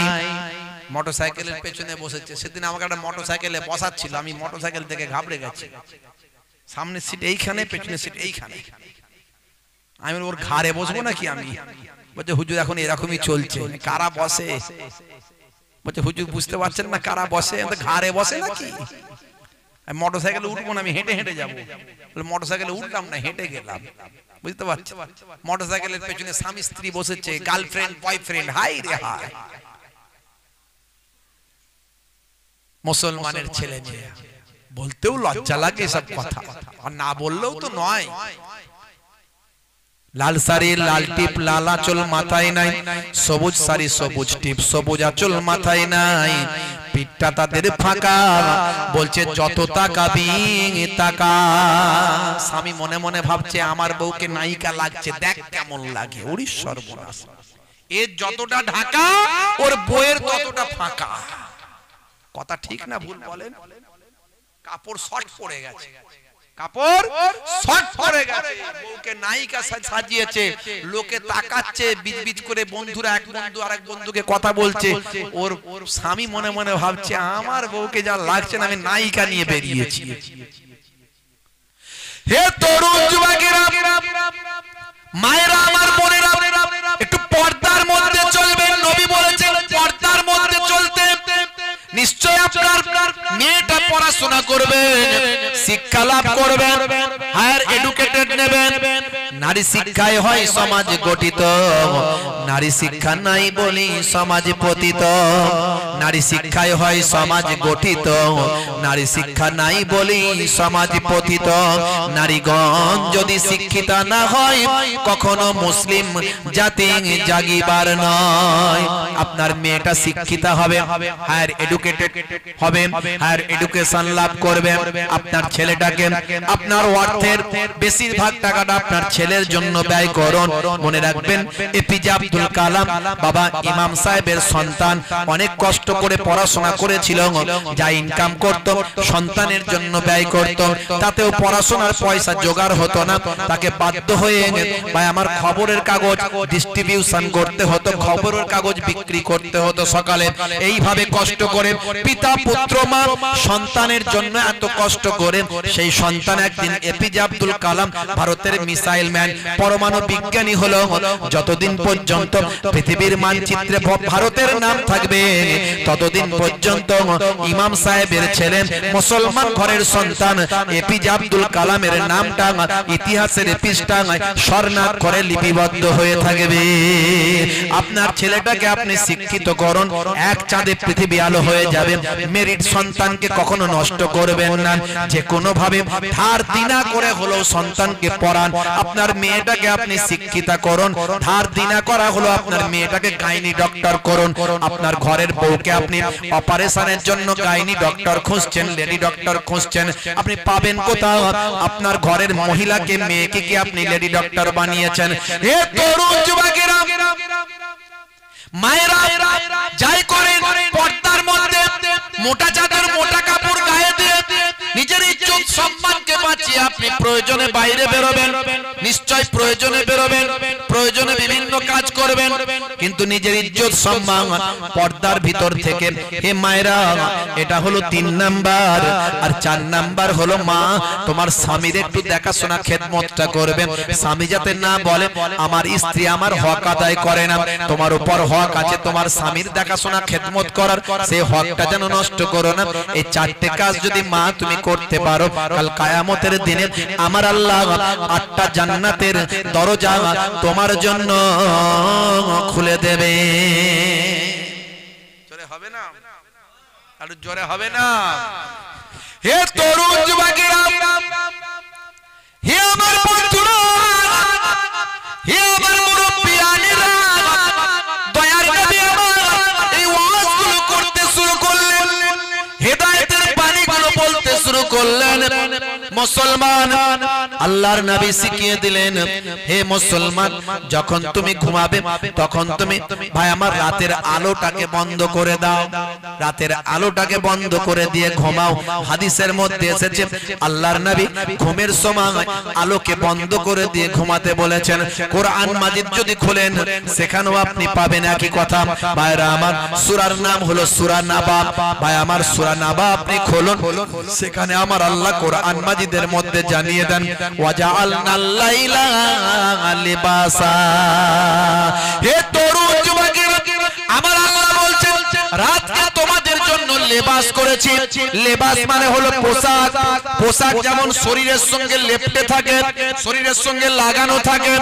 মোটরসাইকেলের পেছনে বসেছে। সেদিন আমাকে একটা মোটরসাইকেলে বসাচ্ছিল, আমি মোটরসাইকেল থেকে ঘাবড়ে গেছি। সামনের সিট এইখানে, পেছনের সিট এইখানে। আমি ওর ঘাড়ে বসবো নাকি? আমি বলছে হুজুর এখন এরকমই চলছে, কারা বসে? বলছে হুজুর বুঝতে পারছেন না কারা বসে? ঘাড়ে বসে নাকি? মোটরসাইকেলে উঠবো না, আমি হেঁটে হেঁটে যাবো। মোটরসাইকেলে উঠলাম না, হেঁটে গেলাম, বুঝতে পারছি। মোটরসাইকেলের পেছনে স্বামী স্ত্রী বসেছে, গার্লফ্রেন্ড বয়ফ্রেন্ড, হাই রে হাই। মুসলমানের ছেলে মেয়ে বলতেও লজ্জা লাগে সব কথা, আর না বললেও তো নয়। লাল শাড়ি, লাল টিপ, লাল আঁচল মাথায় নাই, সবুজ শাড়ি, সবুজ টিপ, সবুজ আঁচল মাথায় নাই, পিঠটা তাদের ফাঁকা, বলছে যত তাকাবি তাকা। স্বামী মনে মনে ভাবছে আমার বউকে নায়িকা লাগছে, দেখ কেমন লাগে। ওরে সর্বনাশ, এর যতটা ঢাকা ওর বউয়ের ততটা ফাঁকা। কথা ঠিক না ভুল বলেন? কাপড় শর্ট পড়ে গেছে, কাপড় শর্ট পড়ে গেছে, বউকে নায়িকা সাজিয়েছে, লোকে তাকাচ্ছে বিজবিজ করে, বন্ধুরা এক বন্ধু আরেক বন্ধুকে কথা বলছে, ওর স্বামী মনে মনে ভাবছে আমার বউকে যা লাগছে না, আমি নায়িকা নিয়ে বেরিয়েছি। হে তরুণ যুবকেরা, মায়েরা আমার, বোনেরা, একটু পর্দার মধ্যে চলবেন। নবী বলেছেন পর্দার মধ্যে চলতে। নিশ্চয় আপনার মেয়েটা পড়াশোনা করবেন, শিক্ষা লাভ করবেন, হায়ার এডুকেটেড নেবেন। নারী শিক্ষায় হয় সমাজ গঠিত, নারী শিক্ষা নাই বলি সমাজ পতিত। নারী শিক্ষায় হয় সমাজ গঠিত, নারী শিক্ষা নাই বলি সমাজ পতিত। নারীগণ যদি শিক্ষিতা না হয় কখনো মুসলিম জাতি জাগিবার নয়। আপনার মেয়েটা শিক্ষিতা হবে, হায়ার এডুকেটেড হবে, হায়ার এডুকেশন লাভ করবে। আপনার ছেলেটাকে, আপনার অর্থের বেশিরভাগ টাকাটা আপনার ছেলে ছেলের জন্য ব্যয় করুন। মনে রাখবেন এপিজে আব্দুল কালাম বাবা ইমাম সাহেবের সন্তান, অনেক কষ্ট করে পড়াশোনা করেছিল, যা ইনকাম করত সন্তানের জন্য ব্যয় করত, তাতেও পড়াশোনার পয়সা জোগাড় হতো না, তাকে বাধ্য হয়ে ভাই আমার খবরের কাগজ ডিস্ট্রিবিউশন করতে হতো, খবরের কাগজ বিক্রি করতে হতো সকালে। এইভাবে কষ্ট করে পিতা পুত্র মা সন্তানের জন্য এত কষ্ট করে সেই সন্তান একদিন এপিজে আব্দুল কালাম ভারতের মিসাইল ম্যান, পরমাণু বিজ্ঞানী হলো। যতদিন পর্যন্ত পৃথিবীর মানচিত্রে ভারতের নাম থাকবে ততদিন পর্যন্ত ইমাম সাহেবের ছেলে মুসলমান ঘরের সন্তান এপিজে আব্দুল কালামের নামটা ইতিহাসের পৃষ্ঠায় স্বর্ণাক্ষরে লিপিবদ্ধ হয়ে থাকবে। আপনার ছেলেটাকে আপনি শিক্ষিত করুন, এক চাঁদে পৃথিবী আলো হয়ে যাবে। মেরিট সন্তানকে কখনো নষ্ট করবেন না, যে কোনো ভাবে ধার দিনা করে হলেও সন্তানকে পড়ান। আপনার মেয়েটাকে আপনি শিক্ষিতা করুন, ধার দিনা করা হলো আপনার মেয়েটাকে গাইনি ডক্টর করুন। আপনার ঘরের বউকে আপনি অপারেশনের জন্য গাইনি ডক্টর খুঁজছেন, লেডি ডক্টর খুঁজছেন, আপনি পাবেন কোথাও? আপনার ঘরের মহিলাকে মেয়েকে কি আপনি লেডি ডক্টর বানিয়েছেন? হে তরুণ যুবকেরা, মায়েরা যাই করেন পর্দার মধ্যে মোটা চাদর মোটা কাপড় গায়ে দিয়ে নিজের ইজ্জত সম্মানকে বাঁচিয়ে আপনি প্রয়োজনে বাইরে বেরোবেন, নিশ্চয় প্রয়োজনে বেরোবেন, প্রয়োজনে বিভিন্ন কাজ করবেন, কিন্তু নিজের ইজ্জত সম্মান পর্দার ভিতর থেকে। হে মায়েরা, এটা হলো 3 নাম্বার। আর 4 নাম্বার হলো মা তোমার স্বামীর একটু দেখাশোনা খেদমতটা করবেন। স্বামী যাতে না বলে আমার স্ত্রী আমার হক আদায় করে না, তোমার উপর হক আছে তোমার স্বামীর দেখাশোনা খেদমত করার, সেই হকটা যেন নষ্ট করো না। এই 4টে কাজ যদি মা তুমি করতে পারো, কাল কিয়ামতের দিনে আমার আল্লাহ 8টা জান্নাতের দরজা তোমার জন্য খুলে দেবে। জোরে হবে না? আর জোরে হবে না? হে তরুণ যুবকেরা, হে আমার বন্ধুরা, হে আমার মুরব্বিয়ানেরা, দয়ার নবী আমার এই ওয়াজগুলো করতে শুরু করলেন, হেদায়েতের বাণীগুলো বলতে শুরু করলেন। মুসলমান, আল্লাহর নবী শিখিয়ে দিলেন, হে মুসলমান, যখন তুমি ঘুমাবে তখন তুমি ভাই আমার রাতের আলোটাকে বন্ধ করে দাও, রাতের আলোটাকে বন্ধ করে দিয়ে ঘুমাও। হাদিসের মধ্যে এসেছে আল্লাহর নবী ঘুমের সময় আলোকে বন্ধ করে দিয়ে ঘুমাতে বলেছেন। কোরআন মাজিদ যদি খোলেন সেখানেও আপনি পাবেন একই কথা। ভাইরা আমার, সূরার নাম হলো সূরা নাবা। ভাই আমার, সূরা নাবা আপনি খুলুন, সেখানে আমার আল্লাহ কোরআন মাজিদের মধ্যে জানিয়ে দেন ওয়াজআলনাল লাইলা লিবাসা। হে তরুণ যুবকেরা, আমার আল্লাহ বলছেন রাতকে তোমাদের জন্য লেবাস করেছি। লেবাস মানে হলো পোশাক। পোশাক যেমন শরীরের সঙ্গে লেপটে থাকে, শরীরের সঙ্গে লাগানো থাকে,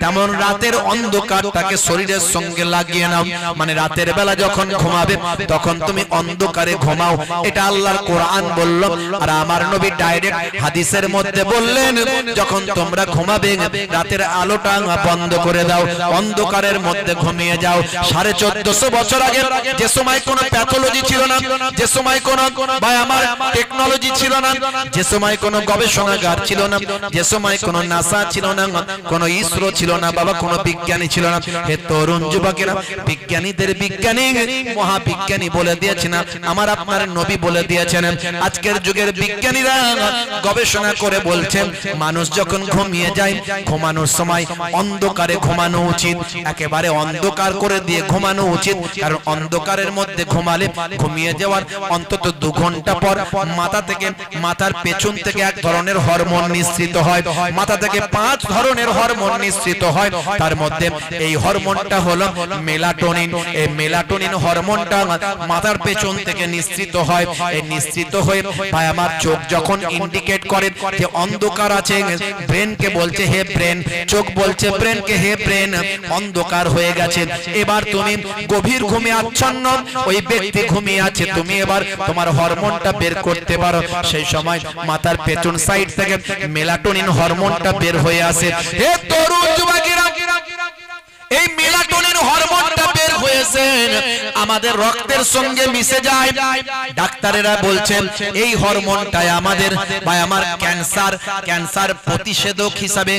তেমন রাতের অন্ধকারটাকে শরীরের সঙ্গে লাগিয়ে নাও। মানে রাতের বেলা যখন ঘুমাবে তখন তুমি অন্ধকারে ঘুমাও, এটা আল্লাহর কোরআন বলল। আর আমার নবী ডাইরেক্ট হাদিসের মধ্যে বললেন, যখন তোমরা ঘুমাবে রাতের আলোটা বন্ধ করে দাও, অন্ধকারের মধ্যে ঘুমিয়ে যাও। 1450 বছর আগে যে সময় কোনো প্যাথোলজি ছিল না, যে সময় কোনো ভাই আমার টেকনোলজি ছিল না, যে সময় কোনো গবেষণাগার ছিল না, যে সময় কোনো নাসা ছিল না, কোনো ইসরো ছিল না, বাবা কোনো বিজ্ঞানী ছিল না। হে তরুণ যুবকেরা, বিজ্ঞানীদের বিজ্ঞানী মহাবিজ্ঞানী বলে দিয়েছেন, আমার আপনার নবী বলে দিয়েছেন। আজকের যুগের বিজ্ঞানীরা গবেষণা করে বলছেন মানুষ যখন ঘুমিয়ে যায় ঘুমানোর সময় অন্ধকারে ঘুমানো উচিত, একেবারে অন্ধকার করে দিয়ে ঘুমানো উচিত। কারণ অন্ধকারের মধ্যে ঘুমালে ঘুমিয়ে যাওয়ার অন্তত 2 ঘন্টা পর মাথা থেকে, মাথার পেছন থেকে এক ধরনের হরমোন নিঃসৃত হয়, মাথা থেকে 5 ধরনের হরমোন নিঃসৃত হয়। তার মধ্যে এই হরমোনটা হলো মেলাটোনিন। এই মেলাটোনিন হরমোনটা মাথার পেছন থেকে নিঃসৃত হয়। এই নিঃসৃত হয়ে ভাই আমার চোখ যখন ইন্ডিকেট করে যে অন্ধকার আছে, ব্রেনকে বলছে হে ব্রেন, চোখ বলছে ব্রেনকে হে ব্রেন অন্ধকার হয়ে গেছে, এবার তুমি গভীর ঘুমে আচ্ছন্ন, ওই ব্যক্তি ঘুমিয়ে আছে, তুমি এবার তোমার হরমোনটা বের করতে পারো। সেই সময় মাথার পেছন সাইড থেকে মেলাটোনিন হরমোনটা বের হয়ে আসে। হে তরুণ যুবকেরা, এই মেলাটোনিন হরমোনটা বের হয়েছেন আমাদের রক্তের সঙ্গে মিশে যায়। ডাক্তারেরা বলছেন এই হরমোনটাই আমাদের বা আমার ক্যান্সার প্রতিষেধক হিসাবে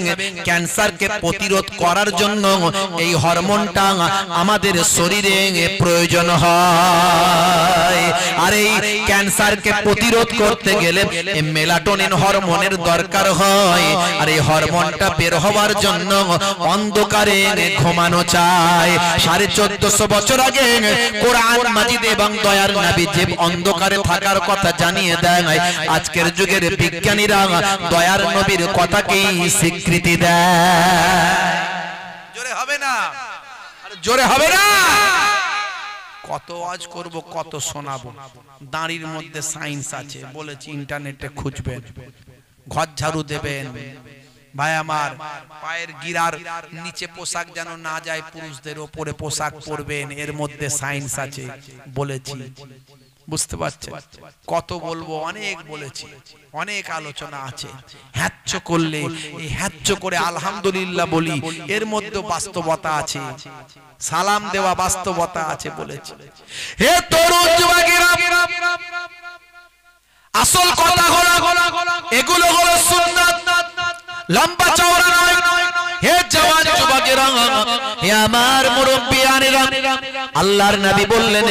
ক্যান্সারকে প্রতিরোধ করার জন্য এই হরমোনটা আমাদের শরীরে প্রয়োজন হয়। আর এই ক্যান্সারকে প্রতিরোধ করতে গেলে মেলাটোনিন হরমোনের দরকার হয়। আর এই হরমোনটা বের হওয়ার জন্য অন্ধকারে ঘুমানো চায়। 1450 বছর আগে কোরআন মাজিদ এবং দয়ার নবী যে অন্ধকারে থাকার কথা জানিয়ে দেয়, আজকের যুগের বিজ্ঞানীরা দয়ার নবীর কথাকেই স্বীকৃতি দেয়। জোরে হবে না, জোরে হবে না। কত আজ করব, কত শোনাবো। দাঁড়ির মধ্যে সায়েন্স আছে বলেছি, ইন্টারনেটে খুঁজবেন, ঘর ঝাড়ু দেবেন। ভাই আমার, পায়ের গিরার নিচে পোশাক যেন না যায়, পুরুষদের ওপরে পোশাক পরবেন, এর মধ্যে সায়েন্স আছে বলেছি। বুঝতে পারছেন? কত বলবো, অনেক বলেছি, অনেক আলোচনা আছে। হ্যাচ্ছ করলে এই হ্যাচ্ছ করে আলহামদুলিল্লাহ বলি, এর মধ্যে বাস্তবতা আছে। সালাম দেওয়া বাস্তবতা আছে বলেছি। হে তরুণ যুবকেরা, আসল কথা হলো এগুলো হলো সুন্নাত, লম্বা চওড়া নয়। হে জওয়ান যুবকেরা, হে আমার মুরব্বিয়ানেরা, আল্লাহর নবী বললেন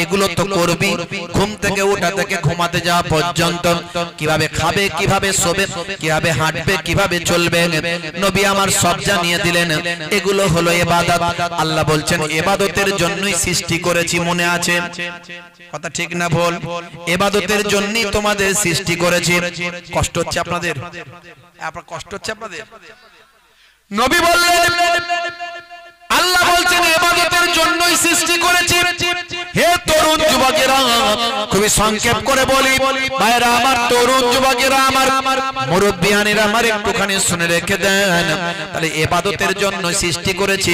এগুলো তো করবি। ঘুম থেকে ওঠা থেকে ঘুমাতে যাওয়া পর্যন্ত কিভাবে খাবে, কিভাবে শোবে, কিভাবে হাঁটবে, কিভাবে চলবে, নবী আমার সব জানিয়ে দিলেন। এগুলো হলো ইবাদত। আল্লাহ বলছেন ইবাদতের জন্যই সৃষ্টি করেছি। মনে আছে কথা ঠিক না ভুল? ইবাদতের জন্যই তোমাদের সৃষ্টি করেছি। কষ্ট হচ্ছে আপনাদের? কষ্ট হচ্ছে আপনাদের? নবী বললেন, আল্লাহ বলছেন ইবাদতের জন্যই সৃষ্টি করেছি। হে তরুণ যুবকেরা, খুবই সংক্ষেপ করে বলি ভাইরা আমার, তরুণ যুবকেরা আমার, মুরব্বিয়ানেরা আমার, একটুখানি শুনে রেখে দেন। তাহলে ইবাদতের জন্য সৃষ্টি করেছি।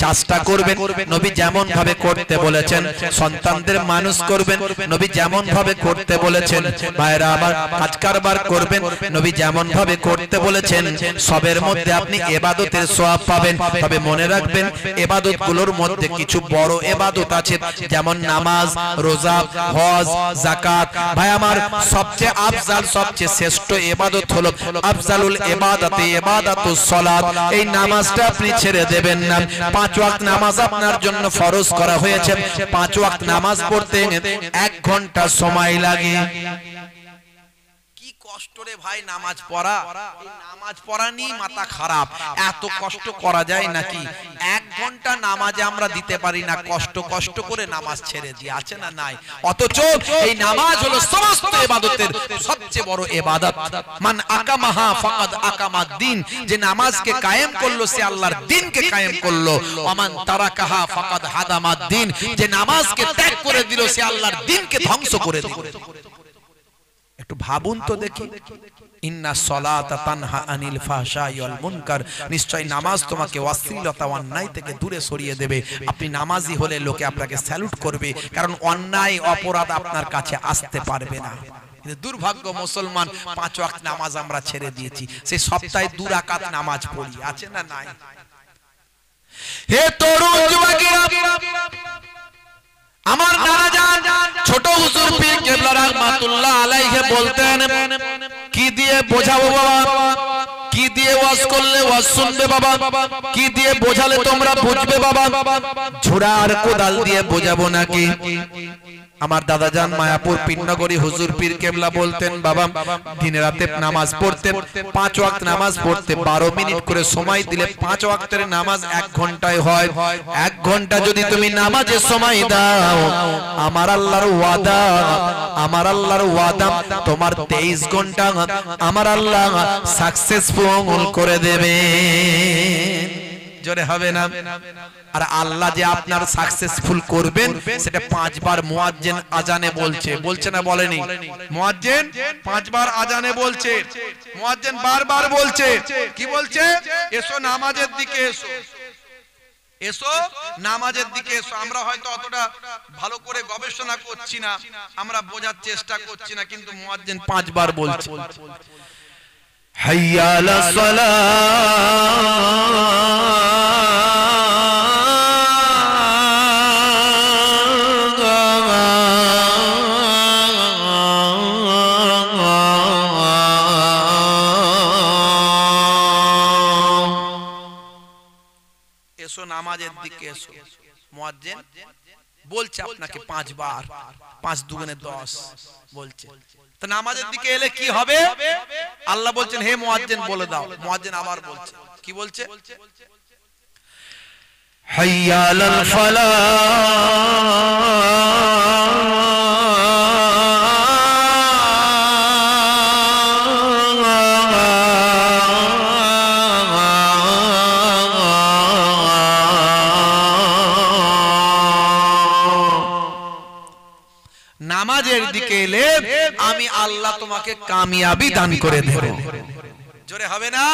চাষটা করবেন, নবী যেমন ভাবে করতে বলেছেন। সন্তানদের মানুষ করবেন, নবী যেমন ভাবে করতে বলেছেন। ভাইরা আমার, কাজ কারবার করবেন, নবী যেমন ভাবে করতে বলেছেন। সবের মধ্যে আপনি ইবাদতের সওয়াব পাবেন। তবে মনে রাখবেন, ইবাদত গুলোর মধ্যে কিছু বড় ইবাদত আছে, যেমন নামাজ, রোজা, হজ, যাকাত। ভাই আমার, সবচেয়ে আফজাল, সবচেয়ে শ্রেষ্ঠ ইবাদত হলো আফজালুল ইবাদাতে ইবাদাতুস সালাত। এই নামাজটা আপনি ছেড়ে দেবেন না। 5 ওয়াক্ত নামাজ আপনার জন্য ফরজ করা হয়েছে। 5 ওয়াক্ত নামাজ পড়তে 1 ঘন্টা সময় লাগে। কষ্ট রে ভাই নামাজ পড়া, এই নামাজ পড়া নিয়ে মাথা খারাপ। এত কষ্ট করা যায় নাকি? 1 ঘন্টা নামাজে আমরা দিতে পারি না, কষ্ট করে নামাজ ছেড়ে দিই, আছে না নাই? অথচ এই নামাজ হলো সমস্ত ইবাদতের সবচেয়ে বড় ইবাদত। মান আকামাহা ফাকাদ আকামাদ দ্বীন, যে নামাজকে কায়েম করলো সে আল্লাহর দ্বীনকে কায়েম করলো। ওমান তারাকাহা ফাকাদ হাদামাদ দ্বীন, যে নামাজকে ত্যাগ করে দিল সে আল্লাহর দ্বীনকে ধ্বংস করে দিল। একটু ভাবুন তো দেখি। ইন্না সলাতা তানহা আনিল ফাহশাই ওয়াল মুনকার, নিশ্চয় নামাজ তোমাকে অশ্লীলতা অন্যায় থেকে দূরে সরিয়ে দেবে। আপনি নামাজি হলে লোকে আপনাকে স্যালুট করবে, কারণ অন্যায় অপরাধ আপনার কাছে আসতে পারবে না। দুর্ভাগ্য মুসলমান, 5 ওয়াক্ত নামাজ আমরা ছেড়ে দিয়েছি। সেই সপ্তাহে 2 রাকাত নামাজ পড়ি, আছে না নাই? হে তরুণ যুবকেরা, আমার নানা জান ছোট হুজুর পীর কেবলা রাহমাতুল্লাহ আলাইহি বলতেন, কি দিয়ে বোঝাবো বাবা, কি দিয়ে ওয়াজ করলে ওয়াজ শুনবে বাবা, কি দিয়ে বোঝালে তোমরা বুঝবে বাবা? ঝুড়া আর কোদাল দিয়ে বোঝাবো নাকি? আমার দাদা জান মায়াপুর পিন্নগরী হুজুর পীর কেবলা বলতেন, বাবা দিনে রাতে নামাজ পড়তে, 5 ওয়াক্ত নামাজ পড়তে 12 মিনিট করে সময় দিলে 5 ওয়াক্তের নামাজ 1 ঘন্টায় হয়। 1 ঘন্টা যদি তুমি নামাজে সময় দাও, আমার আল্লাহর ওয়াদা, আমার আল্লাহর ওয়াদা, তোমার 23 ঘন্টা আমার আল্লাহ সাকসেসফুল করে দেবে। জোরে হবে না? আর আল্লাহ যে আপনার সাকসেসফুল করবেন সেটা 5 বার মুয়াজ্জিন আজানে বলছে, বলছে না বলেনি? মুয়াজ্জিন 5 বার আজানে বলছে, মুয়াজ্জিন বারবার বলছে, কি বলছে? এসো নামাজের দিকে, এসো, এসো নামাজের দিকে এসো। আমরা হয়তো অতটা ভালো করে গবেষণা করছি না, আমরা বোঝার চেষ্টা করছি না, কিন্তু মুয়াজ্জিন 5 বার বলছে, হাইয়া আলাস সালাহ নামাজের দিকে এসো। মুয়াজ্জিন বলছে আপনাকে 5 বার, 5 দুগুণে 10 বলছে। তো নামাজের দিকে এলে কি হবে? আল্লাহ বলছেন হে মুয়াজ্জিন বলে দাও। মুয়াজ্জিন আবার বলছে, কি বলছে? হাইয়া আলাল নামাজের দিকে এলে আমি আল্লাহ তোমাকে কামিয়াবি দান করে দেব। জোরে হবে না?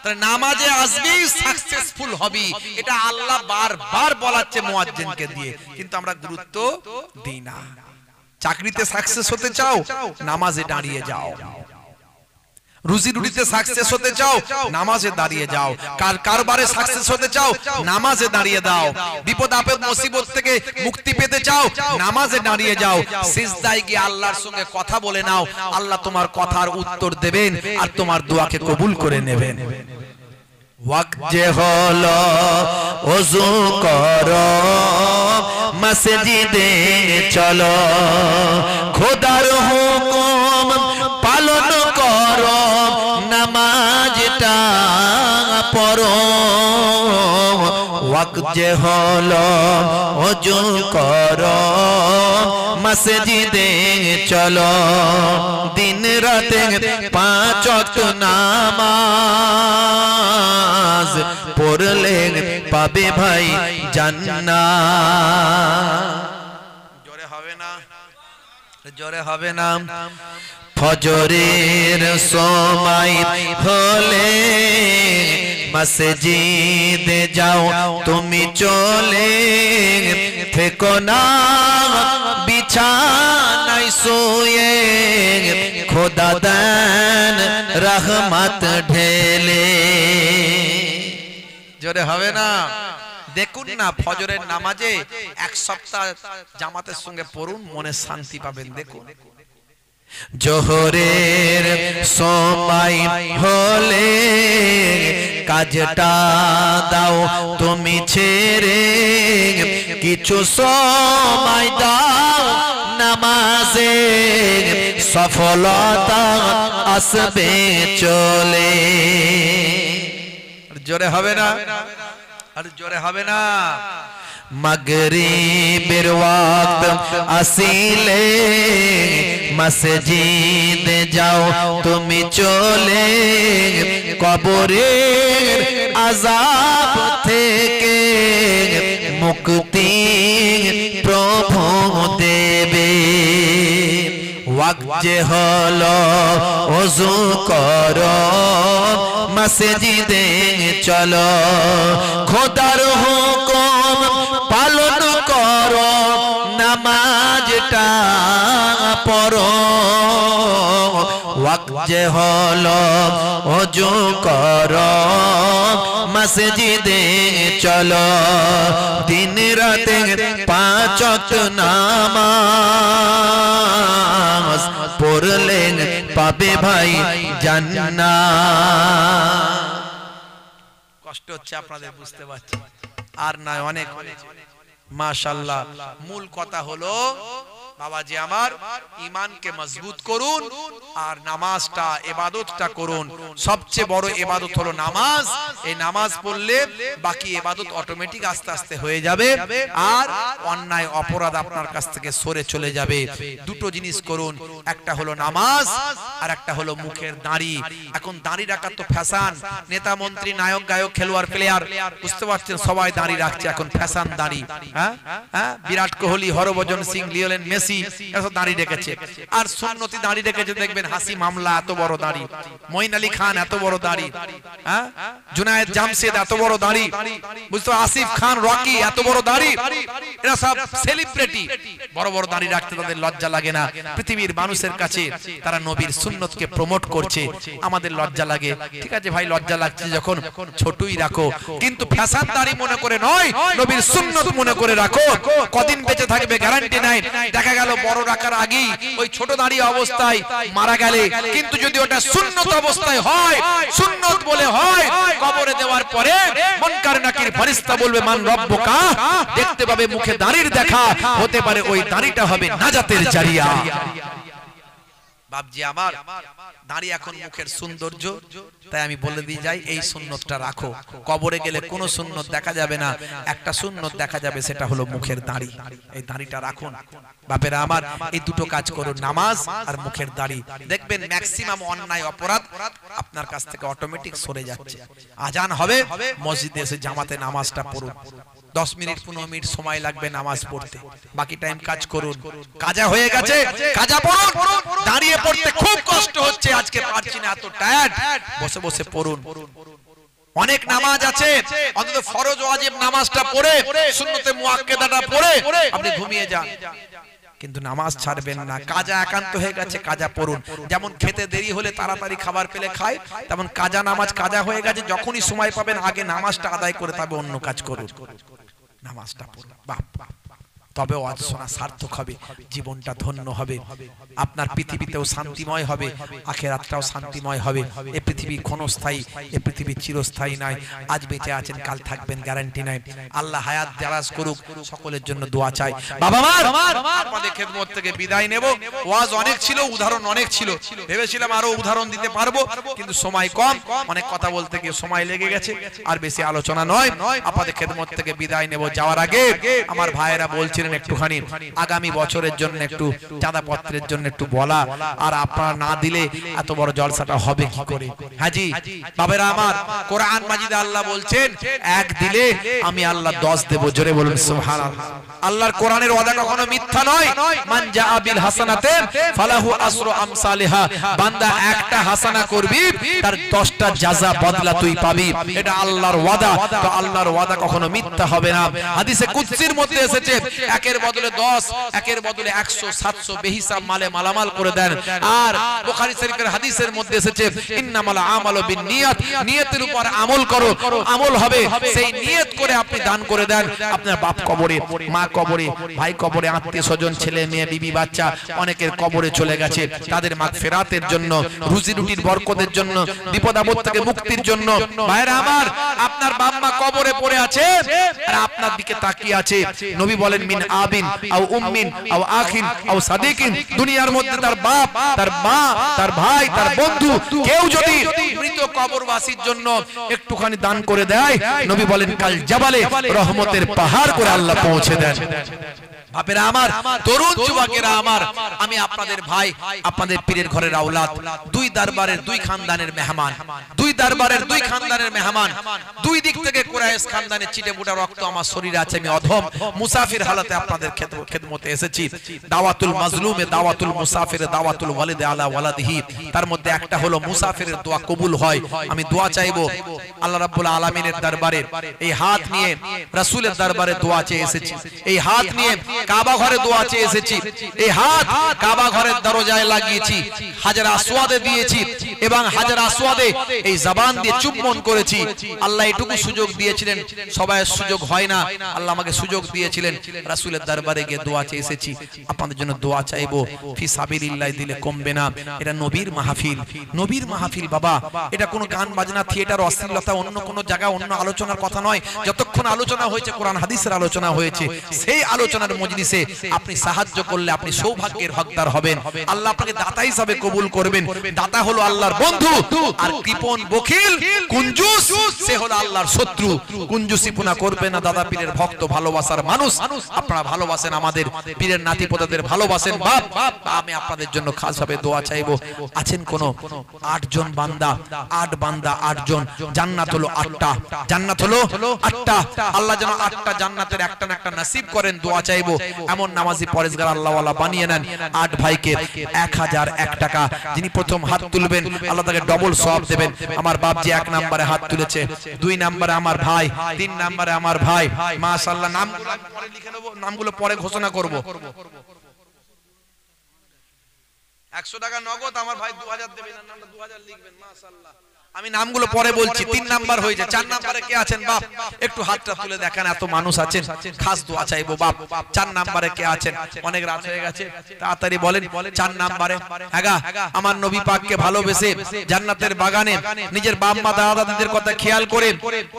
তাহলে নামাজে আসবি, সাকসেসফুল হবি, এটা আল্লাহ বারবার বলাচ্ছে মুয়াজ্জিনকে দিয়ে, কিন্তু আমরা গুরুত্ব দিই না। চাকরিতে সাকসেস হতে চাও, নামাজে দাঁড়িয়ে যাও। রুজি রুটিতে সাকসেস হতে চাও, নামাজে দাঁড়িয়ে যাও। কারবারে সাকসেস হতে চাও, নামাজে দাঁড়িয়ে দাও। বিপদ আপদ মুসিবত থেকে মুক্তি পেতে চাও, নামাজে দাঁড়িয়ে যাও। সিজদায় গিয়ে আল্লাহর সঙ্গে কথা বলে নাও, আল্লাহ তোমার কথার উত্তর দেবেন আর তোমার দোয়াকে কবুল করে নেবেন। ওয়াক্ত যে হলো ওযু করো, মসজিদে চলো, খোদার হুকুম পালন করো, নামাজটা পড়ো। ওয়াক্ত যে হলো ওযু করো, মসজিদে চলো, দিন রাতে 5 ওয়াক্ত নামাজ পড়লে পাবে ভাই জান্নাত। জোরে হবে না? জোরে হবে না? ফজরের সময় হলে মসজিদে যাও তুমি চলে, থেকো না বিছানায় শুয়ে, খোদা দেন রহমত ঢেলে। জোরে হবে না? দেখুন না, ফজরের নামাজে 1 সপ্তাহ জামাতের সঙ্গে পড়ুন, মনে শান্তি পাবেন। দেখুন জোহরের সময় হলে কাজটা দাও তুমি ছেড়ে, কিছু সময় দাও নামাজে, সফলতা আসবে চলে। জোরে হবে না? আর জোরে হবে না? মাগরিবের ওয়াক্ত আসিলে মসজিদে যাও তুমি চলে, কবরের আযাব থেকে মুক্তি প্রভু দেবে। ওয়াক্ত যে হলো ওযু করো, মসজিদে চলো, খোদার হুকুম পালন করো, নামাজটা পড়ো। ওয়াক্ত যে হলো ওযু করো, মসজিদে চলো, দিন রাতে 5 ওয়াক্ত নামাজ পড়লে পাবে ভাই জান্নাত। কষ্ট হচ্ছে আপনাদের, বুঝতে পারছি, আর নয় অনেক। মাশাআল্লাহ, মূল কথা হলো বাবাজি আমার, ঈমানকে মজবুত করুন আর নামাজটা ইবাদতটা করুন। সবচেয়ে বড় ইবাদত হলো নামাজ। এই নামাজ পড়লে বাকি ইবাদত অটোমেটিক আস্তে আস্তে হয়ে যাবে, আর অন্যায় অপরাধ আপনার কাছ থেকে সরে চলে যাবে। দুটো জিনিস করুন, একটা হলো নামাজ আর একটা হলো মুখের দাড়ি। এখন দাড়ি রাখা তো ফ্যাশন, নেতা মন্ত্রী নায়ক গায়ক খেলোয়াড় প্লেয়ার, বুঝতে পারছেন, সবাই দাড়ি রাখছে এখন, ফ্যাশন দাড়ি। হ্যাঁ হ্যাঁ, বিরাট কোহলি, হরভজন সিং, লিওনেল মেসি এসব দাড়ি রেখেছে। আর সুন্নতি দাড়ি রেখেছে, দেখবেন হাসি মামলা এত বড় দাড়ি, মঈন আলী খান এত বড় দাড়ি, হ্যাঁ, জুনায়েদ জামশেদ এত বড় দাড়ি, বুঝতো, আসিফ খান, রকি এত বড় দাড়ি। এরা সব সেলিব্রিটি, বড় বড় দাড়ি রাখতে তাদের লজ্জা লাগে না। পৃথিবীর মানুষের কাছে তারা নবীর সুন্নতকে প্রমোট করছে, আমাদের লজ্জা লাগে। ঠিক আছে ভাই, লজ্জা লাগছে যখন ছোটই রাখো, কিন্তু ফ্যাশন দাড়ি মনে করে নয়, নবীর সুন্নত মনে করে রাখো। কদিন বেঁচে থাকবে গ্যারান্টি নাই। দেখা গেল বড় রাখার আগেই ওই ছোট দাড়ি অবস্থায় মারা গেলে, কিন্তু যদি ওটা সুন্নত অবস্থায় হয়, সুন্নত বলে হয়, কবরে দেওয়ার পরে মুনকার নাকির ফেরেশতা বলবে মান রব্বুকা, দেখতে পাবে মুখে দাড়ির দেখা, হতে পারে ওই দাড়িটা হবে নাজাতের জারিয়া। বাপজি আমার, দাড়ি এখন মুখের সৌন্দর্য, তাই আমি বলে দিয়ে যাই এই সুন্নতটা রাখো। কবরে গেলে কোনো সুন্নত দেখা যাবে না, একটা সুন্নত দেখা যাবে, সেটা হলো মুখের দাড়ি। এই দাড়িটা রাখুন বাপেরা আমার, এই দুটো কাজ করুন, নামাজ আর মুখের দাড়ি। দেখবেন ম্যাক্সিমাম অন্যায় অপরাধ আপনার কাছ থেকে অটোমেটিক সরে যাচ্ছে। আজান হবে, মসজিদে এসে জামাতে নামাজটা পড়ুন। 10 মিনিট 15 মিনিট সময় লাগবে নামাজ পড়তে, বাকি টাইম কাজ করুন। কাজা হয়ে গেছে, কাজা পড়ুন। দাঁড়িয়ে পড়তে খুব কষ্ট হচ্ছে, আজকে পারছি না, এত টায়ার্ড, বসে বসে পড়ুন। অনেক নামাজ আছে, অন্তত ফরজ ওয়াজিব নামাজটা পড়ে, সুন্নতে মুআক্কাদাটা পড়ে আপনি ঘুমিয়ে যান, কিন্তু নামাজ ছাড়বেন না। কাজা একান্ত হয়ে গেছে, কাজা পড়ুন। যেমন খেতে দেরি হলে তাড়াতাড়ি খাবার পেলে খায়, তেমন কাজা নামাজ কাজা হয়ে গেছে, যখনই সময় পাবেন আগে নামাজটা আদায় করে তবে অন্য কাজ করুন। নামাজটা পড়ুন, বাপ তবে ওয়াজ শোনা সার্থক হবে, জীবনটা ধন্য হবে, আপনার পৃথিবীতেও শান্তিময় হবে, আখিরাতটাও শান্তিময় হবে। এই পৃথিবী ক্ষণস্থায়ী, এই পৃথিবী চিরস্থায়ী নয়। আজ বেঁচে আছেন, কাল থাকবেন, গ্যারান্টি নাই। আল্লাহ হায়াত দারাজ করুক, সকলের জন্য দোয়া চাই। বাবা আমার, আপনাদের খেদমত থেকে বিদায় নেব। ওয়াজ অনেক ছিল, উদাহরণ অনেক ছিল, ভেবেছিলাম আরো উদাহরণ দিতে পারবো, কিন্তু সময় কম, অনেক কথা বলতে গিয়ে সময় লেগে গেছে, আর বেশি আলোচনা নয়। আপনাদের খেদমত থেকে বিদায় নেব। যাওয়ার আগে আমার ভাইয়েরা বলছিলেন একটুখানি আগামী বছরের জন্য একটু চাঁদাপত্রের জন্য একটু বলা, আর আপনারা না দিলে এত বড় জলসাটা হবে কি করে? হাজি বাবেরা আমার, কোরআন মাজিদে আল্লাহ বলছেন এক দিলে আমি আল্লাহ 10 দেব। জোরে বলুন সুবহানাল্লাহ। আল্লাহর কোরআনের ওয়াদা কখনো মিথ্যা নয়। মান জাআ বিল হাসানাতি ফালাহু আসরু আমসালিহা, বান্দা একটা হাসানা করবি তার 10টা জাযা বদলা তুই পাবি, এটা আল্লাহর ওয়াদা। তো আল্লাহর ওয়াদা কখনো মিথ্যা হবে না। হাদিসে কুদসির মধ্যে এসেছে একের বদলে 10, একের বদলে 100, 700 বেহিসাব মালে মালামাল করে দেন। আর বুখারী শরীফের হাদিসের মধ্যে এসেছে ইন্নামাল আমালু বিন্নিয়াত, নিয়তের উপর আমল করো, আমল হবে। সেই নিয়ত করে আপনি দান করে দেন। আপনার বাপ কবরে, মা কবরে, ভাই কবরে, আত্মীয় স্বজন, ছেলে মেয়ে, বিবি বাচ্চা অনেকের কবরে চলে গেছে, তাদের মাগফিরাতের জন্য, রুজি রুটির বরকতের জন্য, বিপদ আপদ থেকে মুক্তির জন্য। ভাইরা আমার, আপনার বাপ মা কবরে পড়ে আছে আর আপনার দিকে তাকিয়ে আছে। নবী বলেন মিন আবিন আও উম্মিন আও আখিন আও সাদিকিন, দুনিয়ার মধ্যে তার বাপ, তার মা, তার ভাই, তার বন্ধু কেউ যদি মৃত কবরবাসীর জন্য একটুখানি দান করে দেয়, নবী বলেন কাল জাবালে, রহমতের পাহাড় করে আল্লাহ পৌঁছে দেন। বাপেরা আমার, তরুণ যুবকেরা আমার, আমি আপনাদের ভাই, আপনাদের পীরের ঘরের আওলাদ, দুই দরবারের দুই খানদানের মেহমান, দুই দরবারের দুই খানদানের মেহমান, দুই দিক থেকে কুরাইশ খানদানের চিটেপুটা রক্ত আমার শরীরে আছে। আমি অধম মুসাফির হালাতে আপনাদের খেদমতে এসেছি। দাওয়াতুল মাজলুমে, দাওয়াতুল মুসাফিরে, দাওয়াতুল ওয়ালিদে আলা ওয়ালাদিহি, তার মধ্যে একটা হলো মুসাফিরের দোয়া কবুল হয়। আমি দোয়া চাইবো আল্লাহ রাব্বুল আলামিনের দরবারে, এই হাত নিয়ে রাসূলের দরবারে দোয়া চেয়ে এসেছি। এই হাত নিয়ে কাবা ঘরে দোয়া চেয়ে এসেছি। এই হাত কাবা ঘরের দরজায় লাগিয়েছি, হাজার আসওয়াদে দিয়েছি এবং হাজার আসওয়াদে এই জবান দিয়ে চুম্বন করেছি। আল্লাহ এটুকু সুযোগ দিয়েছিলেন, সবাই সুযোগ হয় না, আল্লাহ আমাকে সুযোগ দিয়েছিলেন। রাসূলের দরবারে গিয়ে দোয়া চেয়ে এসেছি। আপনাদের জন্য দোয়া চাইবো, ফি সাবিলিল্লাহ দিলে কমবে না। এটা নবীর মাহফিল, নবীর মাহফিল বাবা। এটা কোনো গান বাজনা, থিয়েটার, অশ্লীলতা, অন্য কোনো জায়গা, অন্য আলোচনার কথা নয়। যতক্ষণ আলোচনা হয়েছে কোরআন হাদিসের আলোচনা হয়েছে, সেই আলোচনার মজলিসে আপনি সাহায্য করলে আপনি সৌভাগ্যের হকদার হবেন। আল্লাহ আপনাকে দাতা হিসাবে কবুল করবেন। দাতা হলো আল্লাহর বন্ধু, আর কৃপণ, বখিল, কুঞ্জুস সে হলো আল্লাহর শত্রু। কুঞ্জুসিপনা করবে না দাদা পীরের ভক্ত, ভালোবাসার মানুষ। আপনারা ভালোবাসেন, আমাদের পীরের নাতিপোতাদের ভালোবাসেন। বাপ আমি আপনাদের জন্য খাস ভাবে দোয়া চাইবো। আছেন কোন 8 জন বান্দা, 8 বান্দা 8 জন, জান্নাত হলো 8টা, জান্নাত হলো 8টা। আল্লাহ যেন 8টা জান্নাতের একটা না একটা নসিব করেন, দোয়া চাইবো। এমন নামাজি পরেজগার আল্লাহওয়ালা বানিয়ে নেন। 8 ভাইকে 1001 টাকা, যিনি প্রথম হাত তুলবেন আল্লাহ তাকে ডবল সওয়াব দেবেন। আমার বাপ যে 1 নম্বরে হাত তুলেছে, 2 নম্বরে আমার ভাই, 3 নম্বরে আমার ভাই, মাশাআল্লাহ। নামগুলো পরে লিখে নেব, নামগুলো পরে ঘোষণা করব। 100 টাকা নগদ আমার ভাই 2000 দেবেন, আর নামটা 2000 লিখবেন। মাশাআল্লাহ। আমি নামগুলো পরে বলছি। 3 নাম্বার হয়েছে। 4 নাম্বারে কে আছেন বাপ? একটু হাতটা তুলে দেখেন, এত মানুষ আছেন, খাস দোয়া চাইবো বাপ। 4 নাম্বারে কে আছেন? অনেক রাত হয়ে গেছে, তাড়াতাড়ি বলেন। 4 নাম্বারে হ্যাঁ, আমার নবী পাককে ভালোবেসে জান্নাতের বাগানে নিজের বাপ মা দাদা দাদিদের কথা খেয়াল করে